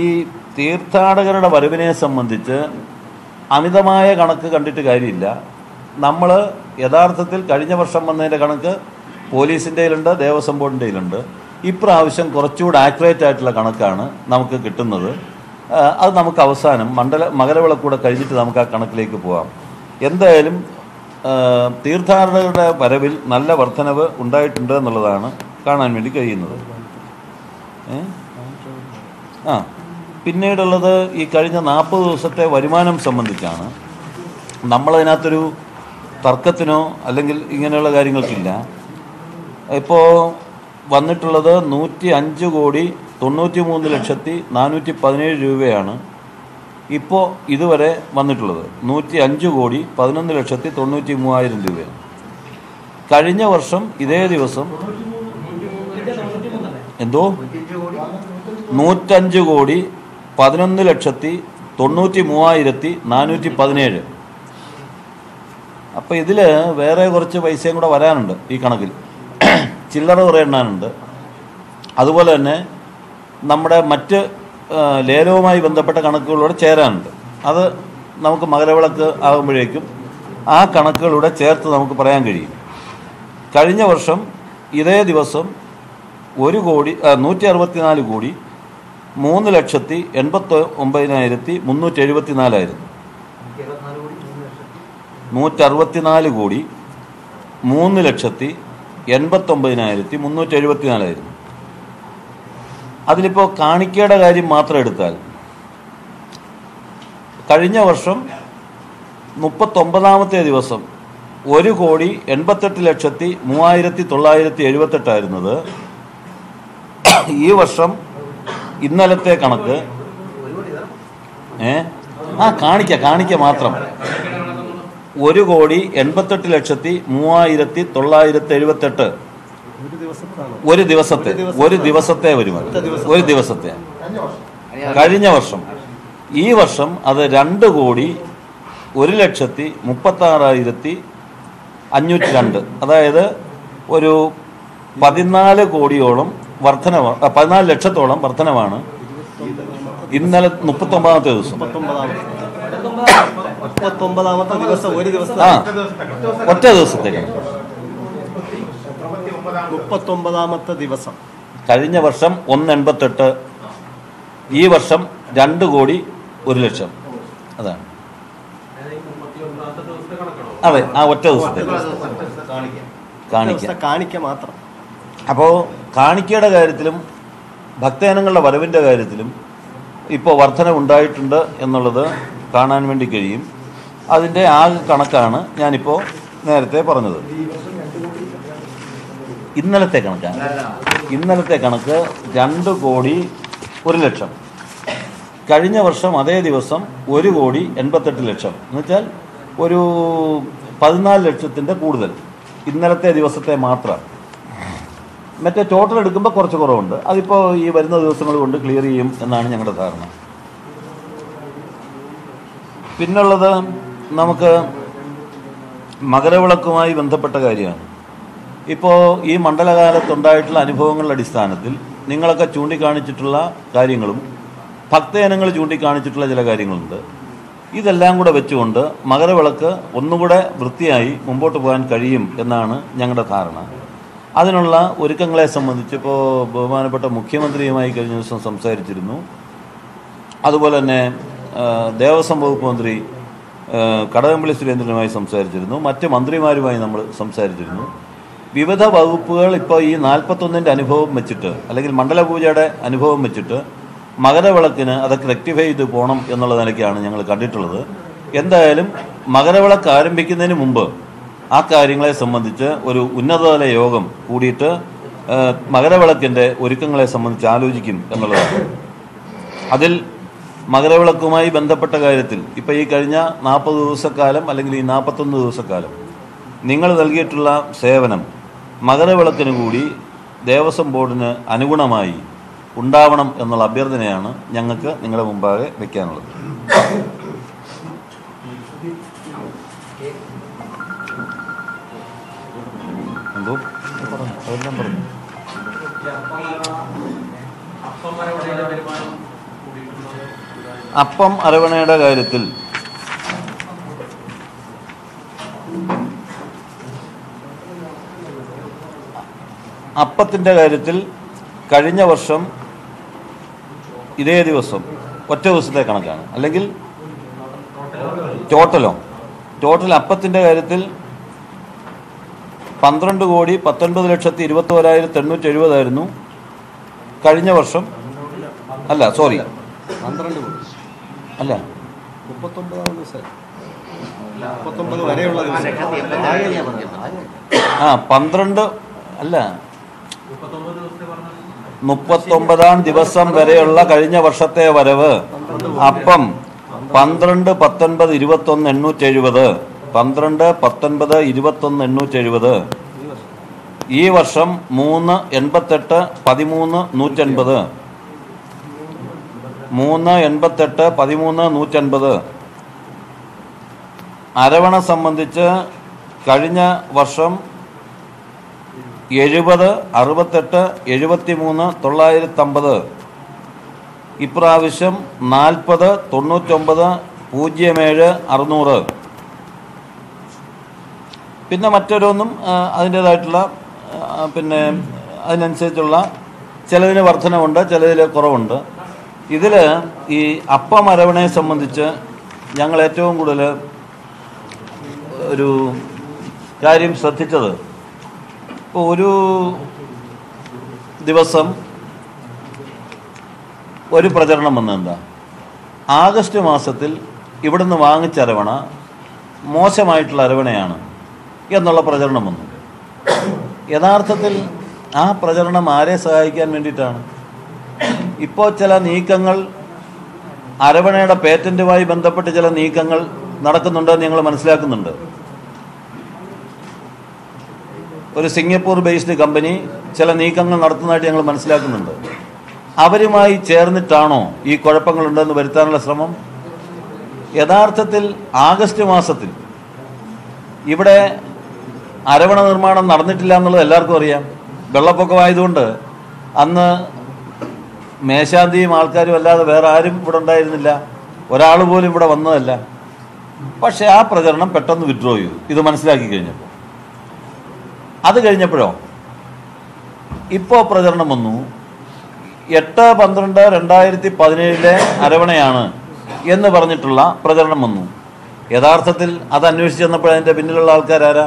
ഈ തീർത്ഥാടകരുടെ വരവിനെ സംബന്ധിച്ച് അമിതമായ കണക്ക് കണ്ടിട്ട് കാര്യമില്ല. നമ്മൾ യഥാർത്ഥത്തിൽ കഴിഞ്ഞ വർഷം വന്നതിൻ്റെ കണക്ക് പോലീസിൻ്റെ കയ്യിലുണ്ട്, ദേവസ്വം ബോർഡിൻ്റെ കയ്യിലുണ്ട്. ഇപ്രാവശ്യം കുറച്ചുകൂടെ ആക്യുറേറ്റ് ആയിട്ടുള്ള കണക്കാണ് നമുക്ക് കിട്ടുന്നത്. അത് നമുക്ക് അവസാനം മകരവിളക്കൂടെ കഴിഞ്ഞിട്ട് നമുക്ക് ആ കണക്കിലേക്ക് പോകാം. എന്തായാലും തീർത്ഥാടകരുടെ വരവിൽ നല്ല വർധനവ് ഉണ്ടായിട്ടുണ്ട് എന്നുള്ളതാണ് കാണാൻ വേണ്ടി കഴിയുന്നത്. പിന്നീടുള്ളത് ഈ കഴിഞ്ഞ 40 ദിവസത്തെ വരുമാനം സംബന്ധിച്ചാണ്. നമ്മളതിനകത്തൊരു തർക്കത്തിനോ അല്ലെങ്കിൽ ഇങ്ങനെയുള്ള കാര്യങ്ങൾക്കില്ല. ഇപ്പോൾ വന്നിട്ടുള്ളത് 105,93,417 രൂപയാണ് ഇപ്പോൾ ഇതുവരെ വന്നിട്ടുള്ളത്. 105,11,93,000 രൂപയാണ്. കഴിഞ്ഞ വർഷം ഇതേ ദിവസം 105,11,93,417. അപ്പോൾ ഇതിൽ വേറെ കുറച്ച് പൈസയും കൂടെ വരാനുണ്ട് ഈ കണക്കിൽ. ചില്ലറ കുറേ എണ്ണാനുണ്ട്. അതുപോലെ തന്നെ നമ്മുടെ മറ്റ് ലേലവുമായി ബന്ധപ്പെട്ട കണക്കുകളോടെ ചേരാനുണ്ട്. അത് നമുക്ക് മകരവിളക്ക് ആകുമ്പോഴേക്കും ആ കണക്കുകളൂടെ ചേർത്ത് നമുക്ക് പറയാൻ കഴിയും. കഴിഞ്ഞ വർഷം ഇതേ ദിവസം 1,384,374,374 1,389,374 അതിലിപ്പോൾ കാണിക്കയുടെ കാര്യം മാത്രം എടുത്താൽ കഴിഞ്ഞ വർഷം 39ാമത്തെ ദിവസം 1,88,03,978 ആയിരുന്നത്. ഈ വർഷം ഇന്നലത്തെ കണക്ക് കാണിക്ക മാത്രം 1,88,03,978 ഒരു ദിവസത്തെ വരുമാനം. ഒരു ദിവസത്തെ. കഴിഞ്ഞ വർഷം ഈ വർഷം അത് 2,01,36,502. അതായത് ഒരു 14 കോടിയോളം വർധനവ്, 14 ലക്ഷത്തോളം വർധനവാണ് ഇന്നലെ 39ാമത്തെ ദിവസം. 39ാമത്തെ ദിവസം ഒറ്റ ദിവസത്തേക്കാണ്. 39ാമത്തെ ദിവസം. കഴിഞ്ഞ വർഷം 1,88, ഈ വർഷം 2,01,00,000. അതാണ്. അതെ, ആ ഒറ്റ ദിവസത്തേക്ക് കാണിക്ക മാത്രം. അപ്പോൾ കാണിക്കയുടെ കാര്യത്തിലും ഭക്തജനങ്ങളുടെ വരവിൻ്റെ കാര്യത്തിലും ഇപ്പോൾ വർധന ഉണ്ടായിട്ടുണ്ട് എന്നുള്ളത് കാണാൻ വേണ്ടി കഴിയും. അതിൻ്റെ ആകെ കണക്കാണ് ഞാനിപ്പോൾ നേരത്തെ പറഞ്ഞത്. ഇന്നലത്തെ കണക്കാണ്. ഇന്നലത്തെ കണക്ക് 2,01,00,000. കഴിഞ്ഞ വർഷം അതേ ദിവസം 1,88,00,000. എന്നുവെച്ചാൽ ഒരു 14 ലക്ഷത്തിൻ്റെ കൂടുതൽ ഇന്നലത്തെ ദിവസത്തെ മാത്രം. മറ്റേ ടോട്ടൽ എടുക്കുമ്പോൾ കുറച്ച് കുറവുണ്ട്. അതിപ്പോൾ ഈ വരുന്ന ദിവസങ്ങൾ കൊണ്ട് ക്ലിയർ ചെയ്യും എന്നാണ് ഞങ്ങളുടെ ധാരണ. പിന്നുള്ളത് നമുക്ക് മകരവിളക്കുമായി ബന്ധപ്പെട്ട കാര്യമാണ്. ഇപ്പോൾ ഈ മണ്ഡലകാലത്തുണ്ടായിട്ടുള്ള അനുഭവങ്ങളുടെ അടിസ്ഥാനത്തിൽ നിങ്ങളൊക്കെ ചൂണ്ടിക്കാണിച്ചിട്ടുള്ള കാര്യങ്ങളും ഭക്തജനങ്ങൾ ചൂണ്ടിക്കാണിച്ചിട്ടുള്ള ചില കാര്യങ്ങളുണ്ട്. ഇതെല്ലാം കൂടെ വെച്ചുകൊണ്ട് മകരവിളക്ക് ഒന്നുകൂടെ വൃത്തിയായി മുമ്പോട്ട് പോകാൻ കഴിയും എന്നാണ് ഞങ്ങളുടെ ധാരണ. അതിനുള്ള ഒരുക്കങ്ങളെ സംബന്ധിച്ച് ഇപ്പോൾ ബഹുമാനപ്പെട്ട മുഖ്യമന്ത്രിയുമായി കഴിഞ്ഞ ദിവസം സംസാരിച്ചിരുന്നു. അതുപോലെ തന്നെ ദേവസ്വം വകുപ്പ് മന്ത്രി കടകംപള്ളി സുരേന്ദ്രനുമായി സംസാരിച്ചിരുന്നു. മറ്റ് മന്ത്രിമാരുമായി നമ്മൾ സംസാരിച്ചിരുന്നു. വിവിധ വകുപ്പുകൾ ഇപ്പോൾ ഈ 41ൻ്റെ അനുഭവം വെച്ചിട്ട്, അല്ലെങ്കിൽ മണ്ഡലപൂജയുടെ അനുഭവം വെച്ചിട്ട് മകരവിളക്കിന് അതൊക്കെ റെക്ടിഫൈ ചെയ്ത് പോകണം എന്നുള്ള നിലയ്ക്കാണ് ഞങ്ങൾ കണ്ടിട്ടുള്ളത്. എന്തായാലും മകരവിളക്ക് ആരംഭിക്കുന്നതിന് മുമ്പ് ആ കാര്യങ്ങളെ സംബന്ധിച്ച് ഒരു ഉന്നതതല യോഗം കൂടിയിട്ട് മകരവിളക്കിൻ്റെ ഒരുക്കങ്ങളെ സംബന്ധിച്ച് ആലോചിക്കും എന്നുള്ളതാണ്. അതിൽ മകരവിളക്കുമായി ബന്ധപ്പെട്ട കാര്യത്തിൽ ഇപ്പോൾ ഈ കഴിഞ്ഞ 40 ദിവസക്കാലം അല്ലെങ്കിൽ ഈ 41 ദിവസക്കാലം നിങ്ങൾ നൽകിയിട്ടുള്ള സേവനം മകരവിളക്കിന് കൂടി ദേവസ്വം ബോർഡിന് അനുഗുണമായി ഉണ്ടാവണം എന്നുള്ള അഭ്യർത്ഥനയാണ് ഞങ്ങൾക്ക് നിങ്ങളുടെ മുമ്പാകെ വയ്ക്കാനുള്ളത്. എന്തോ അതെല്ലാം പറഞ്ഞു. അപ്പം അരവണയുടെ കാര്യത്തിൽ അപ്പത്തിൻ്റെ കാര്യത്തിൽ കഴിഞ്ഞ വർഷം ഇതേ ദിവസം ഒറ്റ ദിവസത്തെ കണക്കാണ്, അല്ലെങ്കിൽ ടോട്ടൽ അപ്പത്തിൻ്റെ കാര്യത്തിൽ 12,19,21,870 കഴിഞ്ഞ വർഷം. അല്ല, സോറി, 12 അല്ല, 39 ദിവസം 39 വരെയുള്ള ദിവസം 12 അല്ല, 39-ാം ദിവസം വരെയുള്ള കഴിഞ്ഞ വർഷത്തെ വരവ് അപ്പം 12, 19, 21, 870. 12, 19, 21, 870. ഈ വർഷം 3, 88, 13, 180. 3, 88, 13, 180. അരവണ സംബന്ധിച്ച് കഴിഞ്ഞ വർഷം 70, 68, 73, 950. ഇപ്രാവശ്യം 40, 99, 07, 600. പിന്നെ മറ്റൊരൊന്നും അതിൻ്റേതായിട്ടുള്ള പിന്നെ അതിനനുസരിച്ചുള്ള ചിലതിന് വർധനവുണ്ട്, ചിലതിൽ കുറവുണ്ട്. ഇതിൽ ഈ അപ്പം അരവണയെ സംബന്ധിച്ച് ഞങ്ങൾ ഏറ്റവും കൂടുതൽ ഒരു കാര്യം ശ്രദ്ധിച്ചത്, ഇപ്പോൾ ഒരു ദിവസം ഒരു പ്രചരണം വന്നെന്താ, ആഗസ്റ്റ് മാസത്തിൽ ഇവിടുന്ന് വാങ്ങിച്ച അരവണ മോശമായിട്ടുള്ള അരവണയാണ് എന്നുള്ള പ്രചരണം വന്നു. യഥാർത്ഥത്തിൽ ആ പ്രചരണം ആരെ സഹായിക്കാൻ വേണ്ടിയിട്ടാണ്? ഇപ്പോൾ ചില നീക്കങ്ങൾ, അരവണയുടെ പേറ്റന്റുമായി ബന്ധപ്പെട്ട് ചില നീക്കങ്ങൾ നടക്കുന്നുണ്ടെന്ന് ഞങ്ങൾ മനസ്സിലാക്കുന്നുണ്ട്. ഒരു സിംഗപ്പൂർ ബേസ്ഡ് കമ്പനി ചില നീക്കങ്ങൾ നടത്തുന്നതായിട്ട് ഞങ്ങൾ മനസ്സിലാക്കുന്നുണ്ട്. അവരുമായി ചേർന്നിട്ടാണോ ഈ കുഴപ്പങ്ങളുണ്ടെന്ന് വരുത്താനുള്ള ശ്രമം? യഥാർത്ഥത്തിൽ ആഗസ്റ്റ് മാസത്തിൽ ഇവിടെ അരവണ നിർമ്മാണം നടന്നിട്ടില്ല എന്നുള്ളത് എല്ലാവർക്കും അറിയാം. വെള്ളപ്പൊക്കമായതുകൊണ്ട് അന്ന് മേശാന്തിയും ആൾക്കാരും അല്ലാതെ വേറെ ആരും ഇവിടെ ഉണ്ടായിരുന്നില്ല, ഒരാൾ പോലും ഇവിടെ വന്നതല്ല. പക്ഷെ ആ പ്രചരണം പെട്ടെന്ന് വിഡ്രോ ചെയ്തു, ഇത് മനസ്സിലാക്കി കഴിഞ്ഞപ്പോൾ. അത് കഴിഞ്ഞപ്പോഴോ ഇപ്പോൾ പ്രചരണം വന്നു, 8/12/2017 അരവണയാണ് എന്ന് പറഞ്ഞിട്ടുള്ള പ്രചരണം വന്നു. യഥാർത്ഥത്തിൽ അത് അന്വേഷിച്ച് ചെന്നപ്പോൾ അതിൻ്റെ പിന്നിലുള്ള ആൾക്കാരാരാ?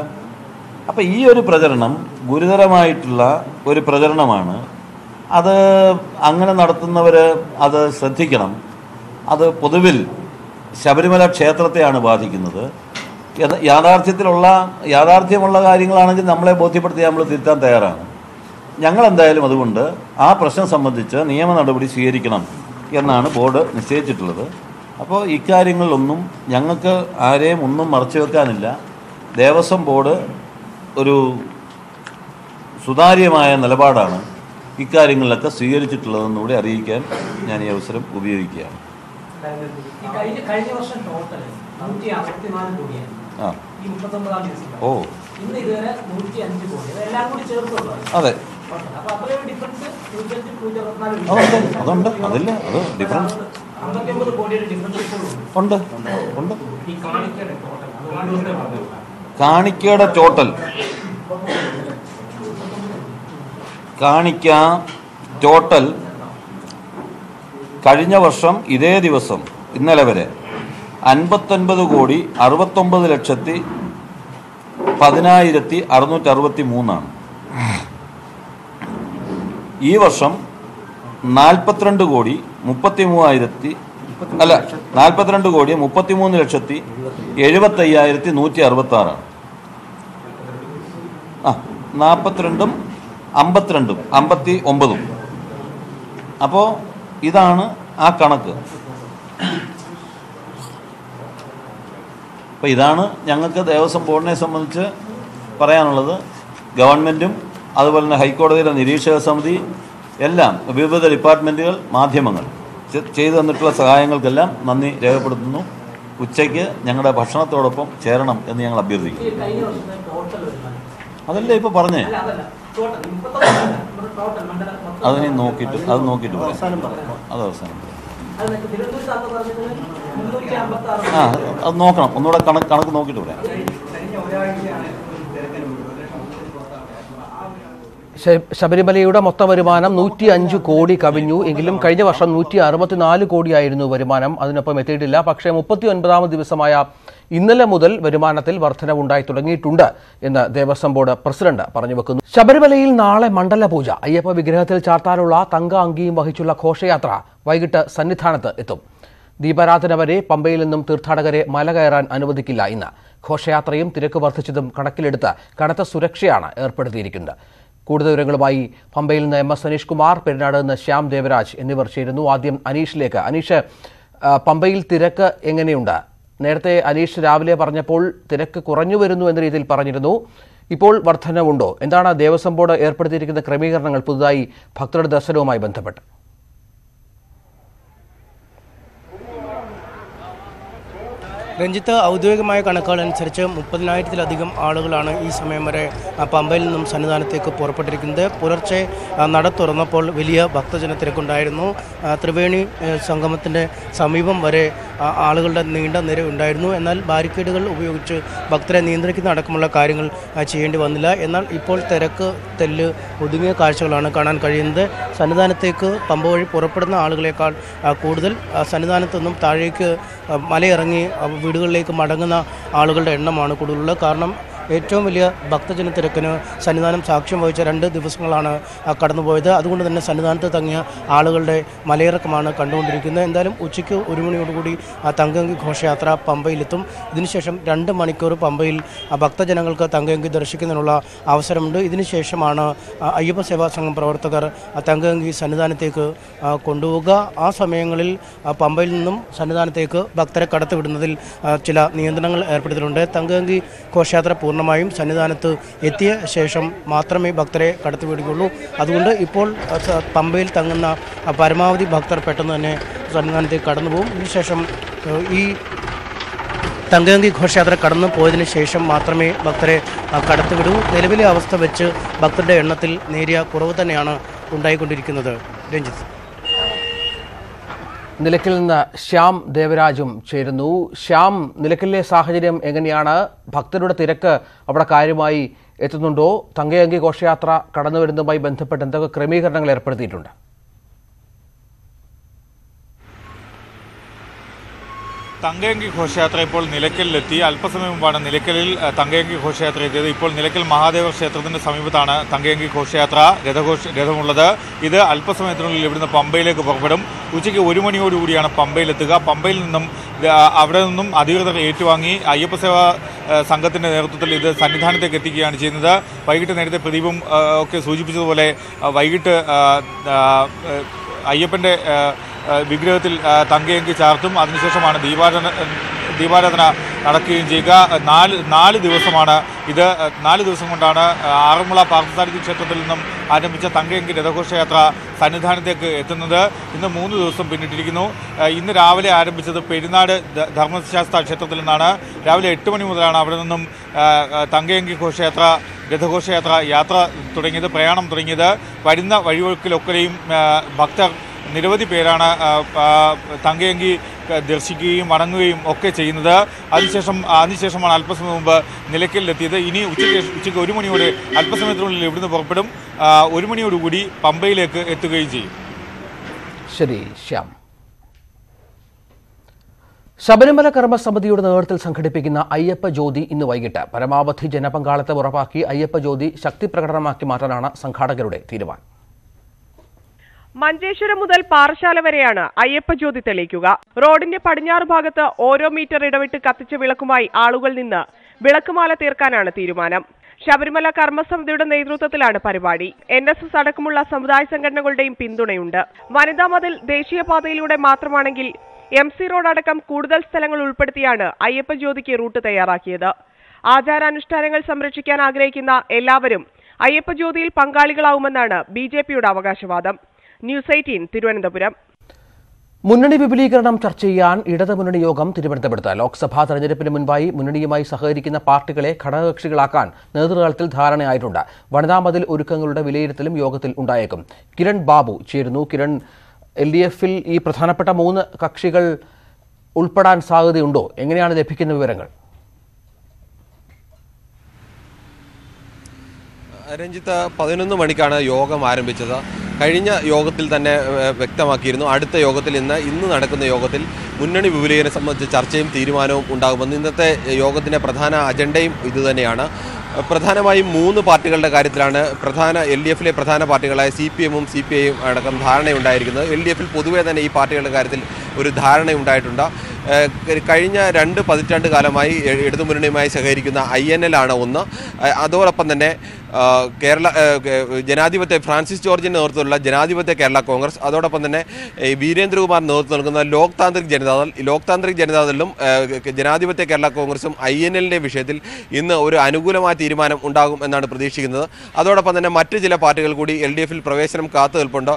അപ്പം ഈ ഒരു പ്രചരണം ഗുരുതരമായിട്ടുള്ള ഒരു പ്രചരണമാണ്. അത് അങ്ങനെ നടത്തുന്നവർ അത് ശ്രദ്ധിക്കണം. അത് പൊതുവിൽ ശബരിമല ക്ഷേത്രത്തെയാണ് ബാധിക്കുന്നത്. യാഥാർത്ഥ്യമുള്ള കാര്യങ്ങളാണെങ്കിൽ നമ്മളെ ബോധ്യപ്പെടുത്തി നമ്മൾ തിരുത്താൻ തയ്യാറാണ്. ഞങ്ങളെന്തായാലും അതുകൊണ്ട് ആ പ്രശ്നം സംബന്ധിച്ച് നിയമ നടപടി സ്വീകരിക്കണം എന്നാണ് ബോർഡ് നിശ്ചയിച്ചിട്ടുള്ളത്. അപ്പോൾ ഇക്കാര്യങ്ങളിലൊന്നും ഞങ്ങൾക്ക് ആരെയും ഒന്നും മറച്ചു വെക്കാനില്ല. ദേവസ്വം ബോർഡ് ഒരു സുതാര്യമായ നിലപാടാണ് ഇക്കാര്യങ്ങളിലൊക്കെ സ്വീകരിച്ചിട്ടുള്ളതെന്നുകൂടി അറിയിക്കാൻ ഞാൻ ഈ അവസരം ഉപയോഗിക്കുകയാണ്. കഴിഞ്ഞ വർഷം ടോട്ടൽ 164 കോടിയാണ്. ഈ 39-ാം ദിവസം ഇന്ന് ഇതുവരെ 105 കോടി, എല്ലാം കൂടി ചേർത്തുള്ളൂ. അതെ, അപ്പൊ അത്രയും ഡിഫറൻസ് 105-164 അതുണ്ട്. അതില്ല, അത് ഡിഫറൻസ് 59 കോടിയുടെ ഡിഫറൻസ് ഉണ്ട്. ഈ കാണിക്കയുടെ ടോട്ടൽ കഴിഞ്ഞ വർഷം ഇതേ ദിവസം ഇന്നലെ വരെ 59,10,10,663 ഈ വർഷം 42,33,75,166. 42ഉം 52ഉം 59ഉം. അപ്പോൾ ഇതാണ് ആ കണക്ക്. അപ്പോൾ ഇതാണ് ഞങ്ങൾക്ക് ദേവസ്വം ബോർഡിനെ സംബന്ധിച്ച് പറയാനുള്ളത്. ഗവൺമെൻറ്റും അതുപോലെ തന്നെ ഹൈക്കോടതിയിലെ നിരീക്ഷക സമിതി എല്ലാം, വിവിധ ഡിപ്പാർട്ട്മെൻറ്റുകൾ, മാധ്യമങ്ങൾ ചെയ്തു തന്നിട്ടുള്ള സഹായങ്ങൾക്കെല്ലാം നന്ദി രേഖപ്പെടുത്തുന്നു. ഉച്ചയ്ക്ക് ഞങ്ങളുടെ ഭക്ഷണത്തോടൊപ്പം ചേരണം എന്ന് ഞങ്ങൾ അഭ്യർത്ഥിക്കുന്നു. അതല്ലേ ഇപ്പോൾ പറഞ്ഞേ? അതിനെ നോക്കിയിട്ട് പറയാം. അവസാനം പറയാം. അത് അവസാനം പറയാം. അത് നോക്കണം, ഒന്നുകൂടെ കണക്ക് നോക്കിയിട്ട് പറയാം. ശബരിമലയുടെ മൊത്തം വരുമാനം 105 കോടി കവിഞ്ഞു. എങ്കിലും കഴിഞ്ഞ വർഷം 164 കോടിയായിരുന്നു വരുമാനം. അതിനൊപ്പം എത്തിയിട്ടില്ല. പക്ഷേ 39ാമത് ദിവസമായ ഇന്നലെ മുതൽ വരുമാനത്തിൽ വർധനവുണ്ടായി തുടങ്ങിയിട്ടുണ്ട് എന്ന് ദേവസ്വം ബോർഡ് പ്രസിഡന്റ് പറഞ്ഞു വെക്കുന്നു. ശബരിമലയിൽ നാളെ മണ്ഡലപൂജ. അയ്യപ്പ വിഗ്രഹത്തിൽ ചാർത്താനുള്ള തങ്ക അങ്കിയും വഹിച്ചുള്ള ഘോഷയാത്ര വൈകിട്ട് സന്നിധാനത്ത് എത്തും. ദീപാരാധന വരെ പമ്പയിൽ നിന്നും തീർത്ഥാടകരെ മല കയറാൻ അനുവദിക്കില്ല. ഇന്ന് ഘോഷയാത്രയും തിരക്ക് വർദ്ധിച്ചതും കണക്കിലെടുത്ത് കനത്ത സുരക്ഷയാണ് ഏർപ്പെടുത്തിയിരിക്കുന്നത്. കൂടുതൽ വിവരങ്ങളുമായി പമ്പയിൽ നിന്ന് MS അനീഷ് കുമാർ, പെരിനാട് നിന്ന് ശ്യാം ദേവരാജ് എന്നിവർ ചേരുന്നു. ആദ്യം അനീഷിലേക്ക്. അനീഷ്, പമ്പയിൽ തിരക്ക് എങ്ങനെയുണ്ട്? നേരത്തെ അനീഷ് രാവിലെ പറഞ്ഞപ്പോൾ തിരക്ക് കുറഞ്ഞു വരുന്നു എന്ന രീതിയിൽ പറഞ്ഞിരുന്നു. ഇപ്പോൾ വർധനവുണ്ടോ? എന്താണ് ദേവസ്വം ബോർഡ് ഏർപ്പെടുത്തിയിരിക്കുന്ന ക്രമീകരണങ്ങൾ പുതുതായി ഭക്തരുടെ ദർശനവുമായി ബന്ധപ്പെട്ട്? രഞ്ജിത്ത്, ഔദ്യോഗികമായ കണക്കുകളനുസരിച്ച് 30,000-ത്തിലധികം ആളുകളാണ് ഈ സമയം വരെ പമ്പയിൽ നിന്നും സന്നിധാനത്തേക്ക് പുറപ്പെട്ടിരിക്കുന്നത്. പുലർച്ചെ നട തുറന്നപ്പോൾ വലിയ ഭക്തജന തിരക്കുണ്ടായിരുന്നു. ത്രിവേണി സംഗമത്തിൻ്റെ സമീപം വരെ ആളുകളുടെ നീണ്ട നിര ഉണ്ടായിരുന്നു. എന്നാൽ ബാരിക്കേഡുകൾ ഉപയോഗിച്ച് ഭക്തരെ നിയന്ത്രിക്കുന്ന അടക്കമുള്ള കാര്യങ്ങൾ ചെയ്യേണ്ടി വന്നില്ല. എന്നാൽ ഇപ്പോൾ തിരക്ക് തെല്ല് ഒതുങ്ങിയ കാഴ്ചകളാണ് കാണാൻ കഴിയുന്നത്. സന്നിധാനത്തേക്ക് പമ്പ വഴി പുറപ്പെടുന്ന ആളുകളെക്കാൾ കൂടുതൽ സന്നിധാനത്തു നിന്നും താഴേക്ക് മലയിറങ്ങി വീടുകളിലേക്ക് മടങ്ങുന്ന ആളുകളുടെ എണ്ണമാണ് കൂടുതലുള്ളത്. കാരണം ഏറ്റവും വലിയ ഭക്തജന തിരക്കിന് സന്നിധാനം സാക്ഷ്യം വഹിച്ച 2 ദിവസങ്ങളാണ് കടന്നുപോയത്. അതുകൊണ്ട് തന്നെ സന്നിധാനത്ത് തങ്ങിയ ആളുകളുടെ മലയിറക്കമാണ് കണ്ടുകൊണ്ടിരിക്കുന്നത്. എന്തായാലും ഉച്ചയ്ക്ക് 1 മണിയോടുകൂടി തങ്കയങ്കി ഘോഷയാത്ര പമ്പയിലെത്തും. ഇതിനുശേഷം 2 മണിക്കൂർ പമ്പയിൽ ഭക്തജനങ്ങൾക്ക് തങ്കയങ്കി ദർശിക്കുന്നതിനുള്ള അവസരമുണ്ട്. ഇതിനുശേഷമാണ് അയ്യപ്പ സേവാ സംഘം പ്രവർത്തകർ തങ്കയങ്കി സന്നിധാനത്തേക്ക് കൊണ്ടുപോവുക. ആ സമയങ്ങളിൽ പമ്പയിൽ നിന്നും സന്നിധാനത്തേക്ക് ഭക്തരെ കടത്തിവിടുന്നതിൽ ചില നിയന്ത്രണങ്ങൾ ഏർപ്പെടുത്തിയിട്ടുണ്ട്. തങ്കയങ്കി ഘോഷയാത്ര പൂർണ്ണമായും സന്നിധാനത്ത് എത്തിയ ശേഷം മാത്രമേ ഭക്തരെ കടത്തിവിടുകയുള്ളൂ. അതുകൊണ്ട് ഇപ്പോൾ പമ്പയിൽ തങ്ങുന്ന പരമാവധി ഭക്തർ പെട്ടെന്ന് തന്നെ സന്നിധാനത്തേക്ക് കടന്നുപോകും. ഇതിനുശേഷം ഈ തങ്കയങ്കി ഘോഷയാത്ര കടന്നു പോയതിനു ശേഷം മാത്രമേ ഭക്തരെ കടത്തിവിടൂ. നിലവിലെ അവസ്ഥ വെച്ച് ഭക്തരുടെ എണ്ണത്തിൽ നേരിയ കുറവ് തന്നെയാണ് ഉണ്ടായിക്കൊണ്ടിരിക്കുന്നത്. രഞ്ജിത്ത്. നിലയ്ക്കൽ നിന്ന് ശ്യാം ദേവരാജും ചേരുന്നു. ശ്യാം, നിലയ്ക്കലിലെ സാഹചര്യം എങ്ങനെയാണ്? ഭക്തരുടെ തിരക്ക് അവിടെ കാര്യമായി എത്തുന്നുണ്ടോ? തങ്കയങ്കി ഘോഷയാത്ര കടന്നു വരുന്നതുമായി ബന്ധപ്പെട്ട് എന്തൊക്കെ ക്രമീകരണങ്ങൾ ഏർപ്പെടുത്തിയിട്ടുണ്ട്? തങ്കയങ്കി ഘോഷയാത്ര ഇപ്പോൾ നിലയ്ക്കലിലെത്തി. അല്പസമയം മുമ്പാണ് നിലയ്ക്കലിൽ തങ്കയങ്കി ഘോഷയാത്ര എത്തിയത്. ഇപ്പോൾ നിലയ്ക്കൽ മഹാദേവ ക്ഷേത്രത്തിന്റെ സമീപത്താണ് തങ്കയങ്കി ഘോഷയാത്ര രഥമുള്ളത്. ഇത് അല്പസമയത്തിനുള്ളിൽ ഇവിടുന്ന് പമ്പയിലേക്ക് പുറപ്പെടും. ഉച്ചയ്ക്ക് 1 മണിയോടുകൂടിയാണ് പമ്പയിലെത്തുക. പമ്പയിൽ നിന്നും അവിടെ നിന്നും അധികൃതർ ഏറ്റുവാങ്ങി അയ്യപ്പസേവാ സംഘത്തിന്റെ നേതൃത്വത്തിൽ ഇത് സന്നിധാനത്തേക്ക് എത്തിക്കുകയാണ് ചെയ്യുന്നത്. വൈകിട്ട് നേരത്തെ പ്രദീപും ഒക്കെ സൂചിപ്പിച്ചതുപോലെ വൈകിട്ട് അയ്യപ്പന്റെ വിഗ്രഹത്തിൽ തങ്കയങ്കി ചാർത്തും. അതിനുശേഷമാണ് ദീപാരാധന നടക്കുകയും ചെയ്യുക. 4 ദിവസമാണ് ഇത്. 4 ദിവസം കൊണ്ടാണ് ആറന്മുള പാർത്ഥസാരഥി ക്ഷേത്രത്തിൽ നിന്നും ആരംഭിച്ച തങ്കയങ്കി രഥഘോഷയാത്ര സന്നിധാനത്തേക്ക് എത്തുന്നത്. ഇന്ന് 3 ദിവസം പിന്നിട്ടിരിക്കുന്നു. ഇന്ന് രാവിലെ ആരംഭിച്ചത് പെരിനാട് ധർമ്മശാസ്ത്ര ക്ഷേത്രത്തിൽ നിന്നാണ്. രാവിലെ 8 മണി മുതലാണ് അവിടെ നിന്നും തങ്കയങ്കി രഥഘോഷയാത്ര പ്രയാണം തുടങ്ങിയത്. വരുന്ന വഴിവക്കിലൊക്കെയും ഭക്തർ നിരവധി പേരാണ് തങ്കയങ്കി ദർശിക്കുകയും മടങ്ങുകയും ഒക്കെ ചെയ്യുന്നത്. അതിനുശേഷമാണ് അല്പസമയം മുമ്പ് നിലയ്ക്കലിലെത്തിയത്. ഇനി ഉച്ചയ്ക്ക് 1 മണിയോടെ അല്പസമയത്തിനുള്ളിൽ ഇവിടുന്ന് പുറപ്പെടും. 1 മണിയോടുകൂടി പമ്പയിലേക്ക് എത്തുകയും ചെയ്യും. ശരി ശ്യാം. ശബരിമല കർമ്മസമിതിയുടെ നേതൃത്വത്തിൽ സംഘടിപ്പിക്കുന്ന അയ്യപ്പ ജ്യോതി ഇന്ന് വൈകിട്ട് പരമാവധി ജനപങ്കാളിത്തം ഉറപ്പാക്കി അയ്യപ്പ ജ്യോതി ശക്തി പ്രകടനമാക്കി മാറ്റാനാണ് സംഘാടകരുടെ തീരുമാനം. മഞ്ചേശ്വരം മുതൽ പാറശാല വരെയാണ് അയ്യപ്പ ജ്യോതി തെളിയിക്കുക. റോഡിന്റെ പടിഞ്ഞാറ് ഭാഗത്ത് ഓരോ മീറ്റർ ഇടവിട്ട് കത്തിച്ച വിളക്കുമായി ആളുകൾ നിന്ന് വിളക്കുമാല തീർക്കാനാണ് തീരുമാനം. ശബരിമല കർമ്മസമിതിയുടെ നേതൃത്വത്തിലാണ് പരിപാടി. NSS അടക്കമുള്ള സമുദായ സംഘടനകളുടെയും പിന്തുണയുണ്ട്. വനിതാ മതിൽ ദേശീയപാതയിലൂടെ മാത്രമാണെങ്കിൽ MC റോഡ് അടക്കം കൂടുതൽ സ്ഥലങ്ങൾ ഉൾപ്പെടുത്തിയാണ് അയ്യപ്പ ജ്യോതിക്ക് റൂട്ട് തയ്യാറാക്കിയത്. ആചാരാനുഷ്ഠാനങ്ങൾ സംരക്ഷിക്കാൻ ആഗ്രഹിക്കുന്ന എല്ലാവരും അയ്യപ്പ ജ്യോതിയിൽ പങ്കാളികളാവുമെന്നാണ് BJPയുടെ അവകാശവാദം. ന്യൂസ് 18 തിരുവനന്തപുരം. മുന്നണി വിപുലീകരണം ചർച്ച ചെയ്യാൻ ഇടതുമുന്നണി യോഗം തിരുവനന്തപുരത്ത്. ലോക്സഭാ തെരഞ്ഞെടുപ്പിന് മുൻപായി മുന്നണിയുമായി സഹകരിക്കുന്ന പാർട്ടികളെ ഘടകകക്ഷികളാക്കാൻ നേതൃതലത്തിൽ ധാരണയായിട്ടുണ്ട്. വനിതാ മതിൽ ഒരുക്കങ്ങളുടെ വിലയിരുത്തലും യോഗത്തിൽ ഉണ്ടായേക്കും. കിരൺ ബാബു ചേരുന്നു. കിരൺ, LDF-ൽ ഈ പ്രധാനപ്പെട്ട 3 കക്ഷികൾ ഉൾപ്പെടാൻ സാധ്യതയുണ്ടോ? എങ്ങനെയാണ് ലഭിക്കുന്ന വിവരങ്ങൾ? രഞ്ജിത്ത്, 11 മണിക്കാണ് യോഗം ആരംഭിച്ചത്. കഴിഞ്ഞ യോഗത്തിൽ തന്നെ വ്യക്തമാക്കിയിരുന്നു അടുത്ത യോഗത്തിൽ ഇന്ന് നടക്കുന്ന യോഗത്തിൽ മുന്നണി വിപുലീകരണം സംബന്ധിച്ച് ചർച്ചയും തീരുമാനവും ഉണ്ടാകുമെന്ന്. ഇന്നത്തെ യോഗത്തിൻ്റെ പ്രധാന അജണ്ടയും ഇതുതന്നെയാണ്. പ്രധാനമായും 3 പാർട്ടികളുടെ കാര്യത്തിലാണ് LDF-ലെ പ്രധാന പാർട്ടികളായ CPM-ഉം CPI-യും അടക്കം ധാരണയുണ്ടായിരിക്കുന്നത്. LDF-ൽ പൊതുവേ തന്നെ ഈ പാർട്ടികളുടെ കാര്യത്തിൽ ഒരു ധാരണയുണ്ടായിട്ടുണ്ട്. കഴിഞ്ഞ 2 പതിറ്റാണ്ട് കാലമായി ഇടതുമുന്നണിയുമായി സഹകരിക്കുന്ന INL ആണ് ഒന്ന്. അതോടൊപ്പം തന്നെ ജനാധിപത്യ ഫ്രാൻസിസ് ജോർജിൻ്റെ നേതൃത്വത്തിലുള്ള ജനാധിപത്യ കേരള കോൺഗ്രസ്, അതോടൊപ്പം തന്നെ വീരേന്ദ്രകുമാർ നേതൃത്വം നൽകുന്ന ലോക്താന്ത്രിക് ജനതാദളിലും ജനാധിപത്യ കേരള കോൺഗ്രസും INL-ൻ്റെ വിഷയത്തിൽ ഇന്ന് ഒരു അനുകൂലമായ തീരുമാനം ഉണ്ടാകും എന്നാണ് പ്രതീക്ഷിക്കുന്നത്. അതോടൊപ്പം തന്നെ മറ്റ് ചില പാർട്ടികൾ കൂടി LDF-ൽ പ്രവേശനം കാത്തു നിൽപ്പുണ്ട്.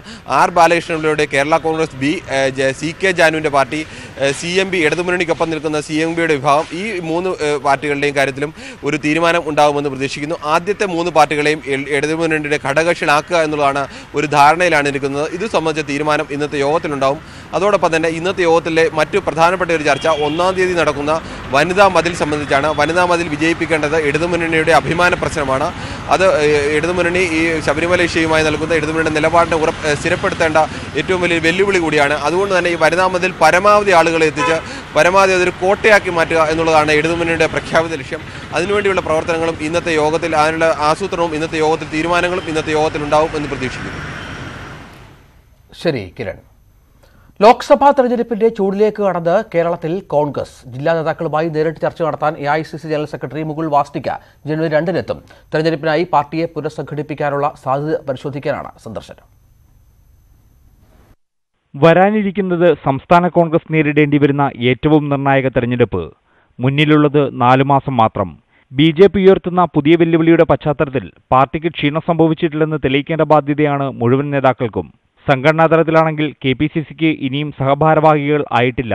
R ബാലകൃഷ്ണപിള്ളയുടെ കേരള കോൺഗ്രസ് B, CK ജാനുവിൻ്റെ പാർട്ടി, CMB ഇടതുമുന്നണിക്കൊപ്പം നിൽക്കുന്ന CMB-യുടെ വിഭാഗം, ഈ 3 പാർട്ടികളുടെയും കാര്യത്തിലും ഒരു തീരുമാനം ഉണ്ടാകുമെന്ന് പ്രതീക്ഷിക്കുന്നു. ആദ്യത്തെ 3 പാർട്ടികളെയും ഇടതുമുന്നണിയുടെ ഘടകകക്ഷികളാക്കുക എന്നുള്ളതാണ് ഒരു ധാരണയിലാണ് ഇരിക്കുന്നത്. ഇത് സംബന്ധിച്ച തീരുമാനം ഇന്നത്തെ യോഗത്തിലുണ്ടാവും. അതോടൊപ്പം തന്നെ ഇന്നത്തെ യോഗത്തിലെ മറ്റു പ്രധാനപ്പെട്ട ഒരു ചർച്ച 1-ാം തീയതി നടക്കുന്ന വനിതാ മതിൽ സംബന്ധിച്ചാണ്. വനിതാ മതിൽ വിജയിപ്പിക്കേണ്ടത് ഇടതുമുന്നണിയുടെ അഭിമാന പ്രശ്നമാണ്. അത് ഇടതുമുന്നണി ഈ ശബരിമല ഇഷ്യൂമായി നൽകുന്ന ഇടതുമുന്നണിയുടെ നിലപാടിനെ സ്ഥിരപ്പെടുത്തേണ്ട ഏറ്റവും വലിയ വെല്ലുവിളി കൂടിയാണ്. അതുകൊണ്ട് തന്നെ ഈ വനിതാ മതിൽ പരമാവധി ആളുകളെ എത്തിച്ച് പരമാവധി അതൊരു കോട്ടയാക്കി മാറ്റുക എന്നുള്ളതാണ് ഇടതുമുന്നണിയുടെ പ്രഖ്യാപിത ലക്ഷ്യം. അതിനുവേണ്ടിയുള്ള പ്രവർത്തനങ്ങളും ഇന്നത്തെ യോഗത്തിൽ, അതിനുള്ള ആസൂത്രണവും ഇന്നത്തെ യോഗത്തിൽ, തീരുമാനങ്ങളും ഇന്നത്തെ യോഗത്തിൽ ഉണ്ടാവും എന്ന് പ്രതീക്ഷിക്കുന്നു. ശരി കിരൺ. ലോക്സഭാ തെരഞ്ഞെടുപ്പിന്റെ ചൂടിലേക്ക് കടന്ന് കേരളത്തിൽ കോൺഗ്രസ് ജില്ലാ നേതാക്കളുമായി നേരിട്ട് ചർച്ച നടത്താൻ AICC general secretary Mukul Wasnik ജനുവരി 2-നെത്തും. തെരഞ്ഞെടുപ്പിനായി പാർട്ടിയെ പുനഃസംഘടിപ്പിക്കാനുള്ള സാധ്യത പരിശോധിക്കാനാണ് സന്ദർശനം. വരാനിരിക്കുന്നത് സംസ്ഥാന കോൺഗ്രസ് നേരിടേണ്ടി വരുന്ന ഏറ്റവും നിർണായക തെരഞ്ഞെടുപ്പ്. മുന്നിലുള്ളത് 4 മാസം മാത്രം. BJP ഉയർത്തുന്ന പുതിയ വെല്ലുവിളിയുടെ പശ്ചാത്തലത്തിൽ പാർട്ടിക്ക് ക്ഷീണം സംഭവിച്ചിട്ടില്ലെന്ന് തെളിയിക്കേണ്ട ബാധ്യതയാണ് മുഴുവൻ നേതാക്കൾക്കും. സംഘടനാതലത്തിലാണെങ്കിൽ KPCCക്ക് ഇനിയും സഹഭാരവാഹികൾ ആയിട്ടില്ല.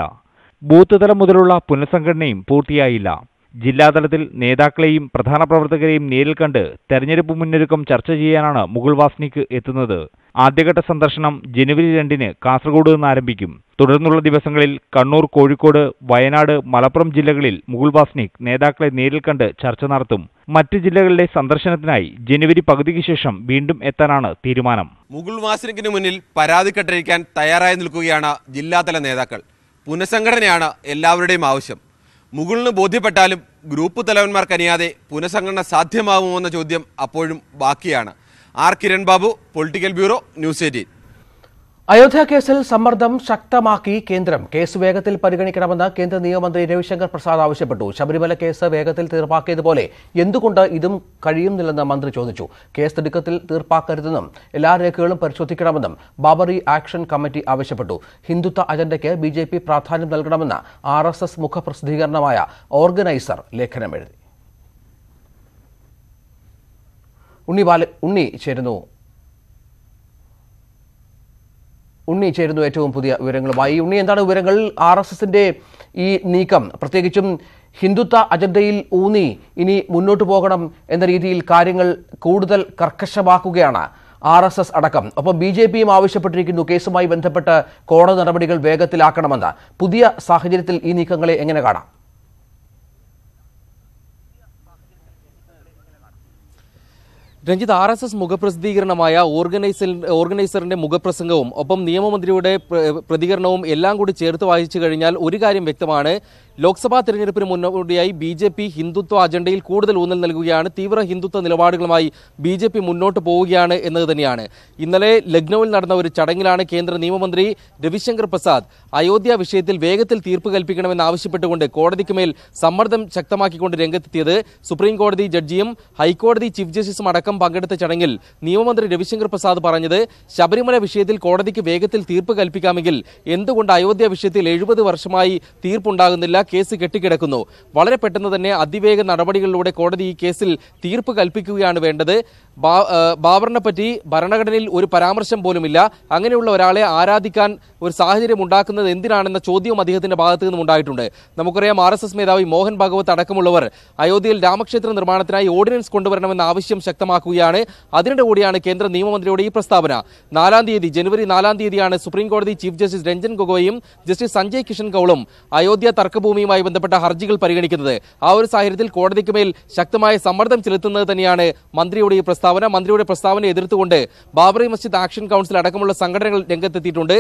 ബൂത്ത് തലം മുതലുള്ള പുനഃസംഘടനയും പൂർത്തിയായില്ല. ജില്ലാതലത്തിൽ നേതാക്കളെയും പ്രധാന പ്രവർത്തകരെയും നേരിൽ കണ്ട് തെരഞ്ഞെടുപ്പ് മുന്നൊരുക്കം ചർച്ച ചെയ്യാനാണ് മുകുൾ വാസ്നിക് എത്തുന്നത്. ആദ്യഘട്ട സന്ദർശനം ജനുവരി 2-ന് കാസർഗോഡ് നിന്ന് ആരംഭിക്കും. തുടർന്നുള്ള ദിവസങ്ങളിൽ കണ്ണൂർ, കോഴിക്കോട്, വയനാട്, മലപ്പുറം ജില്ലകളിൽ മുകുൾ വാസ്നിക് നേതാക്കളെ നേരിൽ കണ്ട് ചർച്ച നടത്തും. മറ്റ് ജില്ലകളിലെ സന്ദർശനത്തിനായി ജനുവരി പകുതിക്ക് ശേഷം വീണ്ടും എത്താനാണ് തീരുമാനം. മുകുൾ വാസ്നിക്കിന് മുന്നിൽ പരാതിക്കെട്ടഴിക്കാൻ തയ്യാറായി നിൽക്കുകയാണ് ജില്ലാതല നേതാക്കൾ. പുനഃസംഘടനയാണ് എല്ലാവരുടെയും ആവശ്യം. മുകുളിന് ബോധ്യപ്പെട്ടാലും ഗ്രൂപ്പ് തലവന്മാർക്കറിയാതെ പുനഃസംഘടന സാധ്യമാകുമോ എന്ന ചോദ്യം അപ്പോഴും ബാക്കിയാണ്. Kiran Babu, political bureau, news 18. Ayodhya കേസിൽ സമ്മർദ്ദം ശക്തമാക്കി കേന്ദ്രം. കേസ് വേഗത്തിൽ പരിഗണിക്കണമെന്ന് കേന്ദ്ര നിയമമന്ത്രി രവിശങ്കർ പ്രസാദ് ആവശ്യപ്പെട്ടു. ശബരിമല കേസ് വേഗത്തിൽ തീർപ്പാക്കിയതുപോലെ എന്തുകൊണ്ട് ഇതും കഴിയുന്നില്ലെന്ന് മന്ത്രി ചോദിച്ചു. കേസ് തിടുക്കത്തിൽ തീർപ്പാക്കരുതെന്നും എല്ലാ രേഖകളും പരിശോധിക്കണമെന്നും ബാബറി ആക്ഷൻ കമ്മിറ്റി ആവശ്യപ്പെട്ടു. ഹിന്ദുത്വ അജണ്ടയ്ക്ക് BJP പ്രാധാന്യം നൽകണമെന്ന് RSS മുഖപ്രസിദ്ധീകരണമായ ഓർഗനൈസർ ലേഖനം എഴുതി. ഉണ്ണി ചേരുന്നു ഏറ്റവും പുതിയ വിവരങ്ങളുമായി. ഉണ്ണി, എന്താണ് വിവരങ്ങൾ? RSSന്റെ ഈ നീക്കം, പ്രത്യേകിച്ചും ഹിന്ദുത്വ അജണ്ടയിൽ ഊന്നി ഇനി മുന്നോട്ട് പോകണം എന്ന രീതിയിൽ കാര്യങ്ങൾ കൂടുതൽ കർക്കശമാക്കുകയാണ് RSS അടക്കം. ഒപ്പം BJPയും ആവശ്യപ്പെട്ടിരിക്കുന്നു കേസുമായി ബന്ധപ്പെട്ട് കോടതി നടപടികൾ വേഗത്തിലാക്കണമെന്ന്. പുതിയ സാഹചര്യത്തിൽ ഈ നീക്കങ്ങളെ എങ്ങനെ കാണാം? രഞ്ജിത്ത്, RSS മുഖപ്രസിദ്ധീകരണമായ ഓർഗനൈസറിന്റെ മുഖപ്രസംഗവും ഒപ്പം നിയമമന്ത്രിയുടെ പ്രതികരണവും എല്ലാം കൂടി ചേർത്ത് വായിച്ചു കഴിഞ്ഞാൽ ഒരു കാര്യം വ്യക്തമാണ്. ലോക്സഭാ തെരഞ്ഞെടുപ്പിന് മുന്നോടിയായി BJP ഹിന്ദുത്വ അജണ്ടയിൽ കൂടുതൽ ഊന്നൽ നൽകുകയാണ്. തീവ്ര ഹിന്ദുത്വ നിലപാടുകളുമായി BJP മുന്നോട്ട് പോവുകയാണ് എന്നത് തന്നെയാണ്. ഇന്നലെ ലക്നൌവിൽ നടന്ന ഒരു ചടങ്ങിലാണ് കേന്ദ്ര നിയമമന്ത്രി രവിശങ്കർ പ്രസാദ് അയോധ്യ വിഷയത്തിൽ വേഗത്തിൽ തീർപ്പ് കൽപ്പിക്കണമെന്ന് ആവശ്യപ്പെട്ടുകൊണ്ട് കോടതിക്ക് മേൽ സമ്മർദ്ദം ശക്തമാക്കിക്കൊണ്ട് രംഗത്തെത്തിയത്. സുപ്രീം കോടതി ജഡ്ജിയും ഹൈക്കോടതി ചീഫ് ജസ്റ്റിസും അടക്കം പങ്കെടുത്ത ചടങ്ങിൽ നിയമമന്ത്രി രവിശങ്കർ പ്രസാദ് പറഞ്ഞത്, ശബരിമല വിഷയത്തിൽ കോടതിക്ക് വേഗത്തിൽ തീർപ്പ് കൽപ്പിക്കാമെങ്കിൽ എന്തുകൊണ്ട് അയോധ്യ വിഷയത്തിൽ 70 വർഷമായി തീർപ്പുണ്ടാകുന്നില്ല? കേസ് കെട്ടിക്കിടക്കുന്നു. വളരെ പെട്ടെന്ന് തന്നെ അതിവേഗ നടപടികളിലൂടെ കോടതി ഈ കേസിൽ തീർപ്പ് കൽപ്പിക്കുകയാണ് വേണ്ടത്. ബാബറിനെ പറ്റി ഭരണഘടനയിൽ ഒരു പരാമർശം പോലുമില്ല. അങ്ങനെയുള്ള ഒരാളെ ആരാധിക്കാൻ ഒരു സാഹചര്യം ഉണ്ടാക്കുന്നത് എന്തിനാണെന്ന ചോദ്യവും അദ്ദേഹത്തിന്റെ ഭാഗത്തു നിന്നും ഉണ്ടായിട്ടുണ്ട്. നമുക്കറിയാം RSS മേധാവി മോഹൻ ഭാഗവത് അടക്കമുള്ളവർ അയോധ്യയിൽ രാമക്ഷേത്ര നിർമ്മാണത്തിനായി ഓർഡിനൻസ് കൊണ്ടുവരണമെന്ന ആവശ്യം ശക്തമാക്കുകയാണ്. അതിനിടെ കൂടിയാണ് കേന്ദ്ര നിയമമന്ത്രിയുടെ ഈ പ്രസ്താവന. ജനുവരി 4 തീയതിയാണ് സുപ്രീം കോടതി ചീഫ് ജസ്റ്റിസ് രഞ്ജൻ ഗൊഗോയും ജസ്റ്റിസ് സഞ്ജയ് കിഷൻ കൌളും അയോധ്യ തർക്കഭൂമിയുമായി ബന്ധപ്പെട്ട ഹർജികൾ പരിഗണിക്കുന്നത്. ആ ഒരു സാഹചര്യത്തിൽ കോടതിക്ക് മേൽ ശക്തമായ സമ്മർദ്ദം ചെലുത്തുന്നത് തന്നെയാണ് മന്ത്രിയുടെ ഈ പ്രസ്താവന. മന്ത്രിയുടെ പ്രസ്താവനയെ എതിർത്തുകൊണ്ട് ബാബറി മസ്ജിദ് ആക്ഷൻ കൗൺസിൽ അടക്കമുള്ള സംഘടനകൾ രംഗത്തെത്തിയിട്ടുണ്ട്.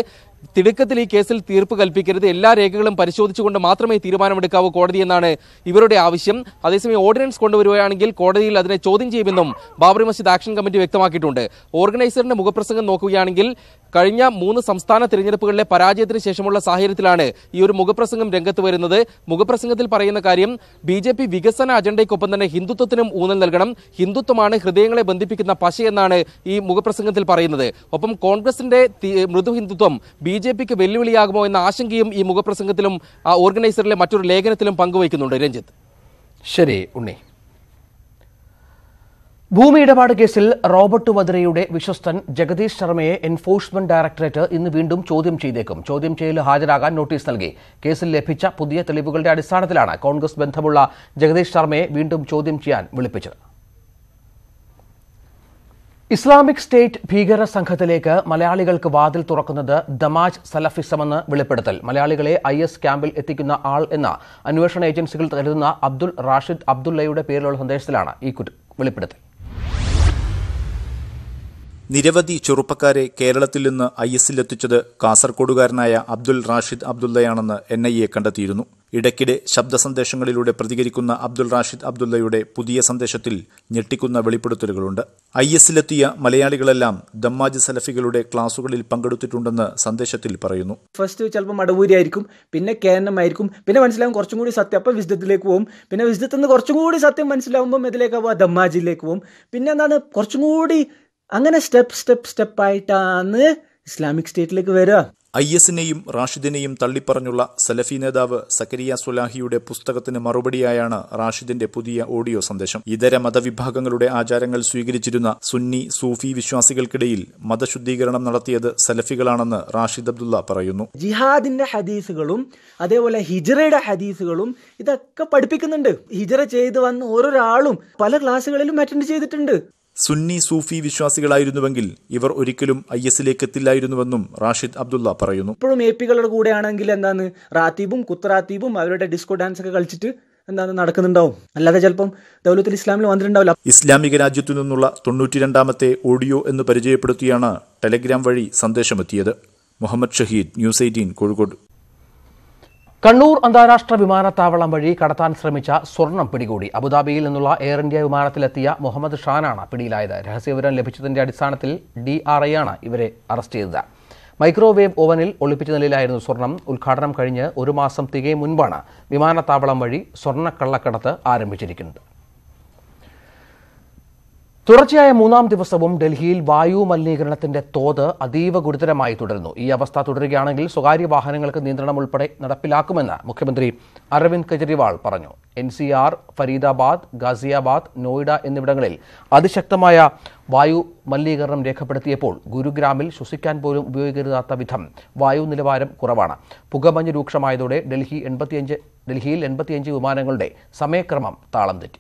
തിടുക്കത്തിൽ ഈ കേസിൽ തീർപ്പ് കൽപ്പിക്കരുത്, എല്ലാ രേഖകളും പരിശോധിച്ചുകൊണ്ട് മാത്രമേ തീരുമാനമെടുക്കാവൂ കോടതി എന്നാണ് ഇവരുടെ ആവശ്യം. അതേസമയം ഓർഡിനൻസ് കൊണ്ടുവരികയാണെങ്കിൽ കോടതിയിൽ അതിനെ ചോദ്യം ചെയ്യുമെന്നും ബാബറി മസ്ജിദ് ആക്ഷൻ കമ്മിറ്റി വ്യക്തമാക്കിയിട്ടുണ്ട്. ഓർഗനൈസറിന്റെ മുഖപ്രസംഗം നോക്കുകയാണെങ്കിൽ കഴിഞ്ഞ 3 സംസ്ഥാന തിരഞ്ഞെടുപ്പുകളിലെ പരാജയത്തിന് ശേഷമുള്ള സാഹചര്യത്തിലാണ് ഈ ഒരു മുഖപ്രസംഗം രംഗത്ത് വരുന്നത്. മുഖപ്രസംഗത്തിൽ പറയുന്ന കാര്യം BJP വികസന അജണ്ടയ്ക്കൊപ്പം തന്നെ ഹിന്ദുത്വത്തിനും ഊന്നൽ നൽകണം, ഹിന്ദുത്വമാണ് ഹൃദയങ്ങളെ ബന്ധിപ്പിക്കുന്ന പശയെന്നാണ് ഈ മുഖപ്രസംഗത്തിൽ പറയുന്നത്. ഒപ്പം കോൺഗ്രസിന്റെ മൃദു ഹിന്ദുത്വം BJPക്ക് വെല്ലുവിളിയാകുമോ എന്ന ആശങ്കയും ഈ മുഖപ്രസംഗത്തിലും ഓർഗനൈസറിലെ മറ്റൊരു ലേഖനത്തിലും പങ്കുവയ്ക്കുന്നുണ്ട്. രഞ്ജിത്ത്. ശരി ഉണ്ണി. ഭൂമി ഇടപാട് കേസിൽ റോബർട്ട് വദ്രയുടെ വിശ്വസ്തൻ ജഗദീഷ് ശർമ്മയെ എൻഫോഴ്സ്മെന്റ് ഡയറക്ടറേറ്റ് ഇന്ന് വീണ്ടും ചോദ്യം ചെയ്തേക്കും. ചോദ്യം ചെയ്യൽ ഹാജരാകാൻ നോട്ടീസ് നൽകി. കേസിൽ ലഭിച്ച പുതിയ തെളിവുകളുടെ അടിസ്ഥാനത്തിലാണ് കോൺഗ്രസ് ബന്ധമുള്ള ജഗദീഷ് ശർമ്മയെ വീണ്ടും ചോദ്യം ചെയ്യാൻ വിളിപ്പിച്ചത്. ഇസ്ലാമിക് സ്റ്റേറ്റ് ഭീകര സംഘത്തിലേക്ക് മലയാളികൾക്ക് വാതിൽ തുറക്കുന്നത് ദമാജ് സലഫിസമെന്ന് വെളിപ്പെടുത്തൽ. മലയാളികളെ IS ക്യാമ്പിൽ എത്തിക്കുന്ന ആൾ എന്ന അന്വേഷണ ഏജൻസികൾ കരുതുന്ന അബ്ദുൾ റാഷിദ് അബ്ദുള്ളയുടെ പേരിലുള്ള സന്ദേശത്തിലാണ് ഈ വെളിപ്പെടുത്തൽ. നിരവധി ചെറുപ്പക്കാരെ കേരളത്തിൽ നിന്ന് ISലെത്തിച്ചത് കാസർകോടുകാരനായ അബ്ദുൾ റാഷിദ് അബ്ദുള്ളയാണെന്ന് NIA കണ്ടെത്തിയിരുന്നു. ഇടയ്ക്കിടെ ശബ്ദ സന്ദേശങ്ങളിലൂടെ പ്രതികരിക്കുന്ന അബ്ദുൾ റാഷിദ് അബ്ദുള്ളയുടെ പുതിയ സന്ദേശത്തിൽ ഞെട്ടിക്കുന്ന വെളിപ്പെടുത്തലുകളുണ്ട്. ISലെത്തിയ മലയാളികളെല്ലാം ദമ്മാജ് സലഫികളുടെ ക്ലാസുകളിൽ പങ്കെടുത്തിട്ടുണ്ടെന്ന് സന്ദേശത്തിൽ പറയുന്നു. ഫസ്റ്റ് ചിലപ്പോൾ മടവൂരി ആയിരിക്കും, പിന്നെ KNM ആയിരിക്കും, പിന്നെ മനസ്സിലാവും കുറച്ചും കൂടി സത്യം, അപ്പോൾ വിസ്ഡത്തിലേക്ക് പോകും, പിന്നെ വിസ്ഡത്തിൽ നിന്ന് കുറച്ചും കൂടി സത്യം മനസ്സിലാവുമ്പോൾ ഇതിലേക്ക് പോവാം, ദമ്മാജിലേക്ക് പോകും, പിന്നെ എന്താണ് കുറച്ചും കൂടി അങ്ങനെ സ്റ്റെപ്പായിട്ടാണ് ഇസ്ലാമിക് സ്റ്റേറ്റിലേക്ക് വരിക. ISനെയും റാഷിദിനെയും തള്ളിപ്പറഞ്ഞുള്ള സലഫി നേതാവ് സക്കരിയ സുലാഹിയുടെ പുസ്തകത്തിന് മറുപടിയായാണ് റാഷിദിന്റെ പുതിയ ഓഡിയോ സന്ദേശം. ഇതര മതവിഭാഗങ്ങളുടെ ആചാരങ്ങൾ സ്വീകരിച്ചിരുന്ന സുന്നി സൂഫി വിശ്വാസികൾക്കിടയിൽ മതശുദ്ധീകരണം നടത്തിയത് സലഫികളാണെന്ന് റാഷിദ് അബ്ദുള്ള പറയുന്നു. ജിഹാദിന്റെ ഹദീസുകളും അതേപോലെ ഹിജ്റയുടെ ഹദീസുകളും ഇതൊക്കെ പഠിപ്പിക്കുന്നുണ്ട്. ഹിജ്റ ചെയ്ത് വന്ന ഓരോരാളും പല ക്ലാസ്സുകളിലും അറ്റൻഡ് ചെയ്തിട്ടുണ്ട്. സുന്നി സൂഫി വിശ്വാസികളായിരുന്നുവെങ്കിൽ ഇവർ ഒരിക്കലും ISലേക്ക് എത്തില്ലായിരുന്നുവെന്നും റാഷിദ് അബ്ദുള്ള പറയുന്നു. ഇപ്പോഴും APകളുടെ കൂടെ ആണെങ്കിൽ എന്താണ് റാത്തീബും കുത്റാത്തീബും അവരുടെ ഡിസ്കോ ഡാൻസ് ഒക്കെ കളിച്ചിട്ട് എന്താണ് നടക്കുന്നുണ്ടാവും, അല്ലാതെ ചിലപ്പം ദൗലത്തുൽ ഇസ്ലാമിൽ വന്നിട്ടുണ്ടാവില്ല. ഇസ്ലാമിക രാജ്യത്തു നിന്നുള്ള 92ാമത്തെ ഓഡിയോ എന്ന് പരിചയപ്പെടുത്തിയാണ് ടെലഗ്രാം വഴി സന്ദേശമെത്തിയത്. മുഹമ്മദ് ഷഹീദ്, ന്യൂസ് 18 കോഴിക്കോട്. കണ്ണൂർ അന്താരാഷ്ട്ര വിമാനത്താവളം വഴി കടത്താൻ ശ്രമിച്ച സ്വർണം പിടികൂടി. അബുദാബിയിൽ നിന്നുള്ള എയർ ഇന്ത്യ വിമാനത്തിലെത്തിയ മുഹമ്മദ് ഷാനാണ് പിടിയിലായത്. രഹസ്യവിവരം ലഭിച്ചതിന്റെ അടിസ്ഥാനത്തിൽ DRI ആണ് ഇവരെ അറസ്റ്റ് ചെയ്തത്. മൈക്രോവേവ് ഓവനിൽ ഒളിപ്പിച്ച നിലയിലായിരുന്നു സ്വർണം. ഉദ്ഘാടനം കഴിഞ്ഞ് 1 മാസം തികയും മുൻപാണ് വിമാനത്താവളം വഴി സ്വർണ്ണക്കള്ളക്കടത്ത് ആരംഭിച്ചിരിക്കുന്നത്. തുടർച്ചയായ 3ാം ദിവസവും ഡൽഹിയിൽ വായു മലിനീകരണത്തിന്റെ തോത് അതീവ ഗുരുതരമായി തുടരുന്നു. ഈ അവസ്ഥ തുടരുകയാണെങ്കിൽ സ്വകാര്യ വാഹനങ്ങൾക്ക് നിയന്ത്രണം ഉൾപ്പെടെ നടപ്പിലാക്കുമെന്ന് മുഖ്യമന്ത്രി അരവിന്ദ് കെജ്രിവാൾ പറഞ്ഞു. NCR, ഫരീദാബാദ്, ഗാസിയാബാദ്, നോയിഡ എന്നിവിടങ്ങളിൽ അതിശക്തമായ വായു മലിനീകരണം രേഖപ്പെടുത്തിയപ്പോൾ ഗുരുഗ്രാമിൽ ശ്വസിക്കാൻ പോലും ഉപയോഗിക്കരുതാത്ത വിധം വായു നിലവാരം കുറവാണ്. പുകമഞ്ഞ് രൂക്ഷമായതോടെ ഡൽഹിയിൽ 85 വിമാനങ്ങളുടെ സമയക്രമം താളം തെറ്റി.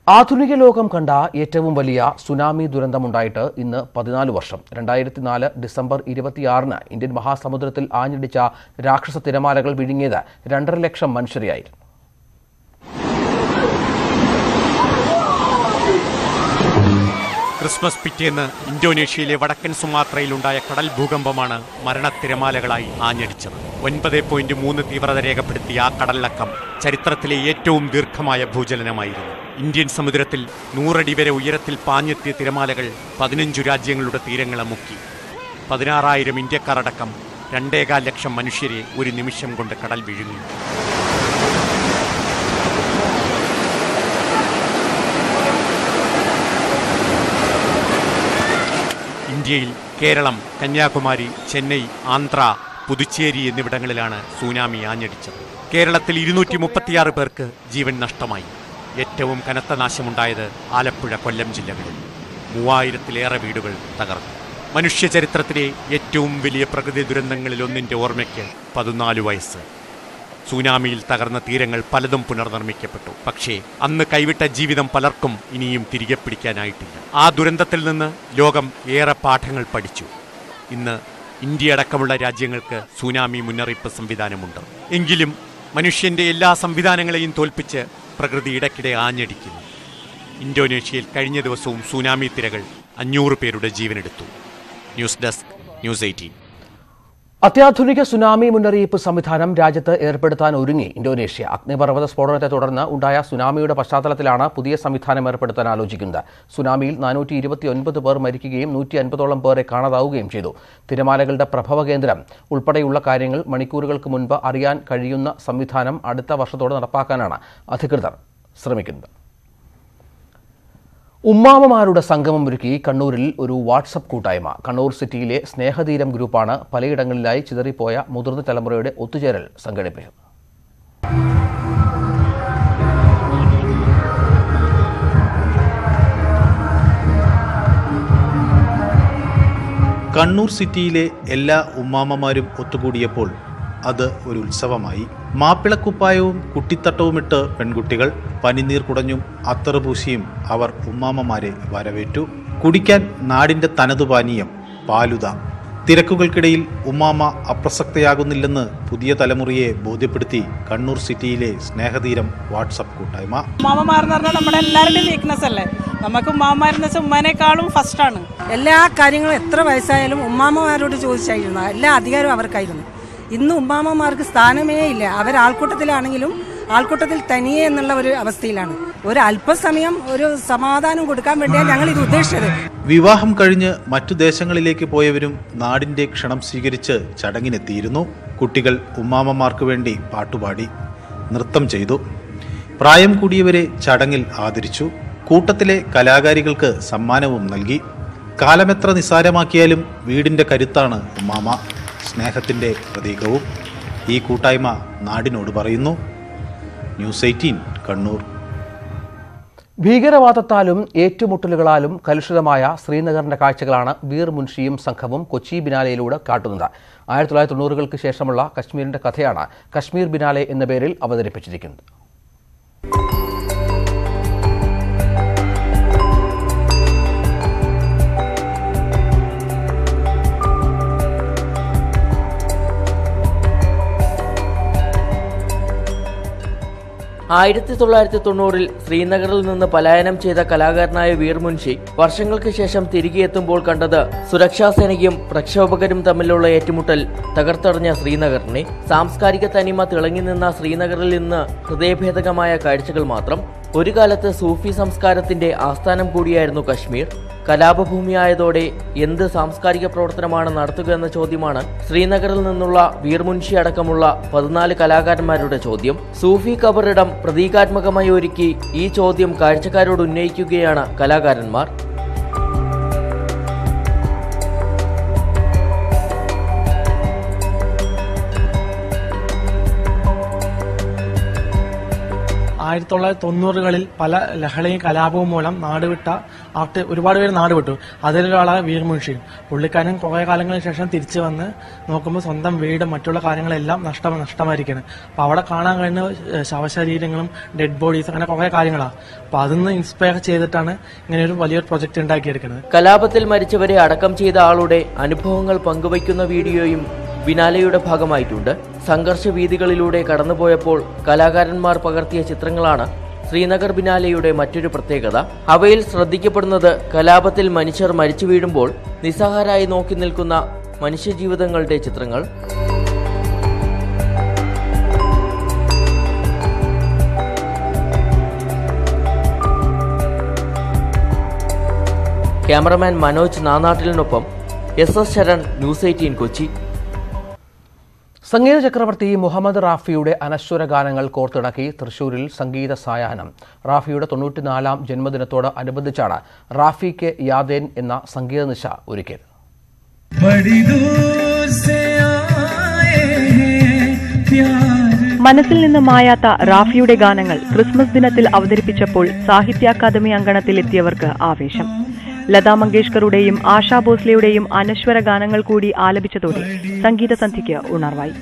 ആധുനിക ലോകം കണ്ട ഏറ്റവും വലിയ സുനാമി ദുരന്തമുണ്ടായിട്ട് ഇന്ന് 14 വർഷം. 2004 ഡിസംബർ 26-ന് ഇന്ത്യൻ മഹാസമുദ്രത്തിൽ ആഞ്ഞടിച്ച രാക്ഷസ തിരമാലകൾ വിഴുങ്ങിയത് 2.5 ലക്ഷം മനുഷ്യരെയായിരുന്നു. ക്രിസ്മസ് പിറ്റേന്ന് ഇന്തോനേഷ്യയിലെ വടക്കൻ സുമാത്രയിലുണ്ടായ കടൽ ഭൂകമ്പമാണ് മരണത്തിരമാലകളായി ആഞ്ഞടിച്ചത്. 9.3 തീവ്രത രേഖപ്പെടുത്തിയ ആ കടലിളക്കം ചരിത്രത്തിലെ ഏറ്റവും ദീർഘമായ ഭൂചലനമായിരുന്നു. ഇന്ത്യൻ സമുദ്രത്തിൽ 100 അടി വരെ ഉയരത്തിൽ പാഞ്ഞെത്തിയ തിരമാലകൾ 15 രാജ്യങ്ങളുടെ തീരങ്ങളെ മുക്കി. 16,000 ഇന്ത്യക്കാരടക്കം 2.25 ലക്ഷം മനുഷ്യരെ ഒരു നിമിഷം കൊണ്ട് കടൽ വിഴുങ്ങി. ഇന്ത്യയിൽ കേരളം, കന്യാകുമാരി, ചെന്നൈ, ആന്ധ്ര, പുതുച്ചേരി എന്നിവിടങ്ങളിലാണ് സുനാമി ആഞ്ഞടിച്ചത്. കേരളത്തിൽ 236 പേർക്ക് ജീവൻ നഷ്ടമായി. ഏറ്റവും കനത്ത നാശമുണ്ടായത് ആലപ്പുഴ, കൊല്ലം ജില്ലകളിൽ. 3000-ലേറെ വീടുകൾ തകർന്നു. മനുഷ്യ ചരിത്രത്തിലെ ഏറ്റവും വലിയ പ്രകൃതി ദുരന്തങ്ങളിലൊന്നിൻ്റെ ഓർമ്മയ്ക്ക് 14 വയസ്സ്. സുനാമിയിൽ തകർന്ന തീരങ്ങൾ പലതും പുനർനിർമ്മിക്കപ്പെട്ടു. പക്ഷേ അന്ന് കൈവിട്ട ജീവിതം പലർക്കും ഇനിയും തിരികെ പിടിക്കാനായിട്ടില്ല. ആ ദുരന്തത്തിൽ നിന്ന് ലോകം ഏറെ പാഠങ്ങൾ പഠിച്ചു. ഇന്ന് ഇന്ത്യ അടക്കമുള്ള രാജ്യങ്ങൾക്ക് സുനാമി മുന്നറിയിപ്പ് സംവിധാനമുണ്ട്. എങ്കിലും മനുഷ്യന്റെ എല്ലാ സംവിധാനങ്ങളെയും തോൽപ്പിച്ച് പ്രകൃതി ഇടയ്ക്കിടെ ആഞ്ഞടിക്കുന്നു. ഇന്തോനേഷ്യയിൽ കഴിഞ്ഞ ദിവസവും സുനാമി തിരകൾ 500 പേരുടെ ജീവനെടുത്തു. News desk, news 18. അത്യാധുനിക സുനാമി മുന്നറിയിപ്പ് സംവിധാനം രാജ്യത്ത് ഏർപ്പെടുത്താൻ ഒരുങ്ങി ഇന്തോനേഷ്യ. അഗ്നിപർവ്വത സ്ഫോടനത്തെ തുടർന്ന് ഉണ്ടായ സുനാമിയുടെ പശ്ചാത്തലത്തിലാണ് പുതിയ സംവിധാനം ഏർപ്പെടുത്താൻ ആലോചിക്കുന്നത്. സുനാമിയിൽ 429 പേർ മരിക്കുകയും 150ഓളം പേരെ കാണാതാവുകയും ചെയ്തു. തിരമാലകളുടെ പ്രഭവ കേന്ദ്രം ഉൾപ്പെടെയുള്ള കാര്യങ്ങൾ മണിക്കൂറുകൾക്ക് മുൻപ് അറിയാൻ കഴിയുന്ന സംവിധാനം അടുത്ത വർഷത്തോടെ നടപ്പാക്കാനാണ് അധികൃതർ ശ്രമിക്കുന്നത്. ഉമ്മാമമാരുടെ സംഗമമൊരുക്കി കണ്ണൂരിൽ ഒരു വാട്സപ്പ് കൂട്ടായ്മ. കണ്ണൂർ സിറ്റിയിലെ സ്നേഹതീരം ഗ്രൂപ്പാണ് പലയിടങ്ങളിലായി ചിതറിപ്പോയ മുതിർന്ന തലമുറയുടെ ഒത്തുചേരൽ സംഘടിപ്പിച്ചത്. കണ്ണൂർ സിറ്റിയിലെ എല്ലാ ഉമ്മാമമാരും ഒത്തുകൂടിയപ്പോൾ അത് ഒരു ഉത്സവമായി. മാപ്പിളക്കുപ്പായവും കുട്ടിത്തട്ടവുമിട്ട് പെൺകുട്ടികൾ പനിനീർ കുടഞ്ഞും അത്തറ് പൂശിയും അവർ ഉമ്മാമമാരെ വരവേറ്റു. കുടിക്കാൻ നാടിന്റെ തനതു പാനീയം പാലുത. തിരക്കുകൾക്കിടയിൽ ഉമ്മാമ അപ്രസക്തയാകുന്നില്ലെന്ന് പുതിയ തലമുറയെ ബോധ്യപ്പെടുത്തി കണ്ണൂർ സിറ്റിയിലെ സ്നേഹതീരം വാട്സപ്പ് കൂട്ടായ്മ. ഉമ്മാമമാരെന്ന് പറഞ്ഞാൽ നമ്മുടെ എല്ലാവരുടെയും വീക്ക്നെസ് അല്ലേ. നമുക്ക് ഉമ്മാമമാരെന്ന് വെച്ചാൽ ഉമ്മാനേക്കാളും ഫസ്റ്റാണ്. എല്ലാ കാര്യങ്ങളും എത്ര വയസ്സായാലും ഉമ്മാമമാരോട് ചോദിച്ചായിരുന്നു. എല്ലാ അധികാരവും അവർക്കായിരുന്നു. ഇന്ന് ഉമ്മാമമാർക്ക് സ്ഥാനമേ ഇല്ല. അവർ ആൾക്കൂട്ടത്തിലാണെങ്കിലും ആൾക്കൂട്ടത്തിൽ തനിയെ എന്നുള്ള ഒരു അവസ്ഥയിലാണ്. ഒരു അല്പസമയം ഒരു സമാധാനം കൊടുക്കാൻ വേണ്ടിയാണ് ഞങ്ങൾ ഇത് ഉദ്ദേശിച്ചത്. വിവാഹം കഴിഞ്ഞ് മറ്റു ദേശങ്ങളിലേക്ക് പോയവരും നാടിന്റെ ക്ഷണം സ്വീകരിച്ച് ചടങ്ങിനെത്തിയിരുന്നു. കുട്ടികൾ ഉമ്മാമമാർക്ക് വേണ്ടി പാട്ടുപാടി, നൃത്തം ചെയ്തു. പ്രായം കൂടിയവരെ ചടങ്ങിൽ ആദരിച്ചു. കൂട്ടത്തിലെ കലാകാരികൾക്ക് സമ്മാനവും നൽകി. കാലമെത്ര നിസ്സാരമാക്കിയാലും വീടിന്റെ കരുത്താണ് ഉമ്മാമ, സ്നേഹത്തിന്റെ പ്രതീകവും. ഈ കൂട്ടായ്മ നാടിനോട് പറയുന്നു. ന്യൂസ് 18 കണ്ണൂർ. ഭീകരവാദത്താലും ഏറ്റുമുട്ടലുകളാലും കലുഷിതമായ ശ്രീനഗറിന്റെ കാഴ്ചകളാണ് വീർ മുൻഷിയും സംഘവും കൊച്ചി ബിനാലയിലൂടെ കാട്ടുന്നത്. 1990-കൾക്ക് ശേഷമുള്ള കശ്മീരിന്റെ കഥയാണ് കശ്മീർ ബിനാലെ എന്ന പേരിൽ അവതരിപ്പിച്ചിരിക്കുന്നത്. ആയിരത്തി 1990-ൽ ശ്രീനഗറിൽ നിന്ന് പലായനം ചെയ്ത കലാകാരനായ വീർ മുൻഷി വർഷങ്ങൾക്ക് ശേഷം തിരികെ എത്തുമ്പോൾ കണ്ടത് സുരക്ഷാസേനയും പ്രക്ഷോഭകരും തമ്മിലുള്ള ഏറ്റുമുട്ടൽ തകർത്തെറിഞ്ഞ ശ്രീനഗറിനെ. സാംസ്കാരിക തനിമ തിളങ്ങി നിന്ന ശ്രീനഗറിൽ നിന്ന് ഹൃദയഭേദകമായ കാഴ്ചകൾ മാത്രം. ഒരു കാലത്ത് സൂഫി സംസ്കാരത്തിന്റെ ആസ്ഥാനം കൂടിയായിരുന്നു കശ്മീർ. കലാപഭൂമിയായതോടെ എന്ത് സാംസ്കാരിക പ്രവർത്തനമാണ് നടത്തുക എന്ന ചോദ്യമാണ് ശ്രീനഗറിൽ നിന്നുള്ള വീർ മുൻഷി അടക്കമുള്ള 14 കലാകാരന്മാരുടെ ചോദ്യം. സൂഫി ഖബറിടം പ്രതീകാത്മകമായി ഒരുക്കി ഈ ചോദ്യം കാഴ്ചക്കാരോട് ഉന്നയിക്കുകയാണ് കലാകാരന്മാർ. ആയിരത്തി 1990-കളിൽ പല ലഹളയും കലാപവും മൂലം നാടുവിട്ട ഒരുപാട് പേര് നാടുവിട്ടു. അതിലൊരാളായ വീർ മുൻഷി. പുള്ളിക്കാരൻ കുറെ കാലങ്ങൾക്ക് ശേഷം തിരിച്ചു വന്ന് നോക്കുമ്പോൾ സ്വന്തം വീട് മറ്റുള്ള കാര്യങ്ങളെല്ലാം നഷ്ടമായിരിക്കണം. അപ്പൊ അവിടെ കാണാൻ കഴിയുന്ന ശവശരീരങ്ങളും ഡെഡ് ബോഡീസ് അങ്ങനെ കുറെ കാര്യങ്ങളാണ്. അപ്പൊ അതിന്ന് ഇൻസ്പയർ ചെയ്തിട്ടാണ് ഇങ്ങനെ ഒരു വലിയൊരു പ്രൊജക്ട് ഉണ്ടാക്കിയെടുക്കുന്നത്. കലാപത്തിൽ മരിച്ചവരെ അടക്കം ചെയ്ത ആളുടെ അനുഭവങ്ങൾ പങ്കുവയ്ക്കുന്ന വീഡിയോയും ബിനാലയുടെ ഭാഗമായിട്ടുണ്ട്. സംഘർഷ വീതികളിലൂടെ കടന്നുപോയപ്പോൾ കലാകാരന്മാർ പകർത്തിയ ചിത്രങ്ങളാണ് ശ്രീനഗർ ബിനാലയുടെ മറ്റൊരു പ്രത്യേകത. അവയിൽ ശ്രദ്ധിക്കപ്പെടുന്നത് കലാപത്തിൽ മനുഷ്യർ മരിച്ചു വീഴുമ്പോൾ നിസ്സഹായരായി നോക്കി നിൽക്കുന്ന മനുഷ്യജീവിതങ്ങളുടെ ചിത്രങ്ങൾ. ക്യാമറമാൻ മനോജ് നാനാട്ടിലിനൊപ്പം SS ശരൺ, ന്യൂസ് 18 കൊച്ചി. സംഗീത ചക്രവർത്തി മുഹമ്മദ് റാഫിയുടെ അനശ്വര ഗാനങ്ങൾ കോർത്തിണക്കി തൃശൂരിൽ സംഗീത സായാഹ്നം. റാഫിയുടെ 94-ാം ജന്മദിനത്തോട് അനുബന്ധിച്ചാണ് റാഫി കെ യാദേൻ എന്ന സംഗീത നിശ ഒരുക്കിയത്. മനസ്സിൽ നിന്ന് മായാത്ത റാഫിയുടെ ഗാനങ്ങൾ ക്രിസ്മസ് ദിനത്തിൽ അവതരിപ്പിച്ചപ്പോൾ സാഹിത്യ അക്കാദമി അങ്കണത്തിലെത്തിയവർക്ക് ആവേശം. ലതാ മങ്കേഷ്കറുടെയും ആശാ ഭോസ്ലെയുടെയും അനശ്വര ഗാനങ്ങൾ കൂടി ആലപിച്ചതോടെ സംഗീത സന്ധ്യയ്ക്ക് ഉണർവായി.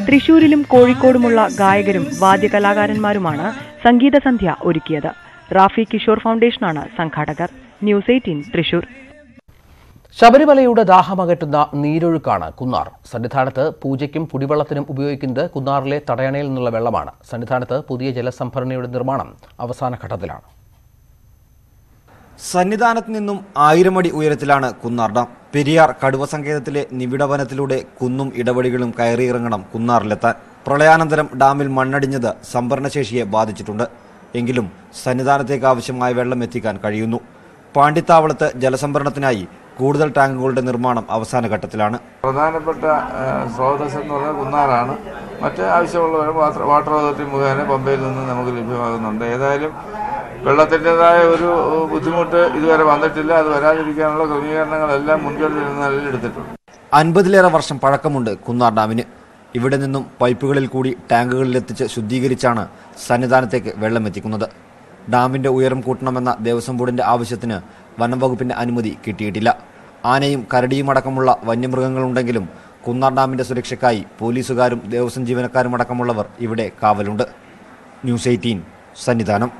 തൃശൂരിലും കോഴിക്കോടുമുള്ള ഗായകരും വാദ്യകലാകാരന്മാരുമാണ് സംഗീത സന്ധ്യ ഒരുക്കിയത്. റാഫി കിഷോർ ഫൗണ്ടേഷനാണ് സംഘാടകർ. ന്യൂസ് 18 തൃശൂർ. ശബരിമലയുടെ ദാഹമകറ്റുന്ന നീരൊഴുക്കാണ് കുന്നാർ. സന്നിധാനത്ത് പൂജയ്ക്കും കുടിവെള്ളത്തിനും ഉപയോഗിക്കുന്നത് കുന്നാറിലെ തടയണയിൽ നിന്നുള്ള വെള്ളമാണ്. സന്നിധാനത്ത് പുതിയ ജലസംഭരണിയുടെ നിർമ്മാണം അവസാന ഘട്ടത്തിലാണ്. സന്നിധാനത്ത് നിന്നും 1000 അടി ഉയരത്തിലാണ് കുന്നാർ ഡാം. പെരിയാർ കടുവ സങ്കേതത്തിലെ നിബിഡ വനത്തിലൂടെ കുന്നും ഇടവഴികളും കയറിയിറങ്ങണം കുന്നാറിലെത്താൻ. പ്രളയാനന്തരം ഡാമിൽ മണ്ണടിഞ്ഞത് സംഭരണശേഷിയെ ബാധിച്ചിട്ടുണ്ട്. എങ്കിലും സന്നിധാനത്തേക്ക് ആവശ്യമായ വെള്ളം എത്തിക്കാൻ കഴിയുന്നു. പാണ്ടിത്താവളത്ത് ജലസംഭരണത്തിനായി കൂടുതൽ ടാങ്കുകളുടെ നിർമ്മാണം അവസാന ഘട്ടത്തിലാണ്. പ്രധാനപ്പെട്ട സ്രോതസ് എന്ന് പറഞ്ഞാൽ കുന്നാറാണ്. മറ്റ് ആവശ്യമുള്ള വെള്ളം വാട്ടർ അതോറിറ്റി മുഖേന പമ്പയിൽ നിന്ന് നമുക്ക് ലഭ്യമാകുന്നുണ്ട്. ഏതായാലും വെള്ളത്തിൻ്റെതായ ഒരു ബുദ്ധിമുട്ട് ഇതുവരെ വന്നിട്ടില്ല. അത് വരാതിരിക്കാനുള്ള ക്രമീകരണങ്ങളെല്ലാം മുൻകരുതൽ നിലയിൽ എടുത്തിട്ടുണ്ട്. 50ലേറെ വർഷം പഴക്കമുണ്ട് കുന്നാർ ഡാമിന്. ഇവിടെ നിന്നും പൈപ്പുകളിൽ കൂടി ടാങ്കുകളിലെത്തിച്ച് ശുദ്ധീകരിച്ചാണ് സന്നിധാനത്തേക്ക് വെള്ളം എത്തിക്കുന്നത്. ഡാമിന്റെ ഉയരം കൂട്ടണമെന്ന ദേവസ്വം ബോർഡിന്റെ ആവശ്യത്തിന് വനം വകുപ്പിന്റെ അനുമതി കിട്ടിയിട്ടില്ല. ആനയും കരടിയും അടക്കമുള്ള വന്യമൃഗങ്ങളുണ്ടെങ്കിലും കുന്നാർ ഡാമിന്റെ സുരക്ഷയ്ക്കായി പോലീസുകാരും ദേവസ്വം ജീവനക്കാരും അടക്കമുള്ളവർ ഇവിടെ കാവലുണ്ട്. ന്യൂസ് 18 സന്നിധാനം.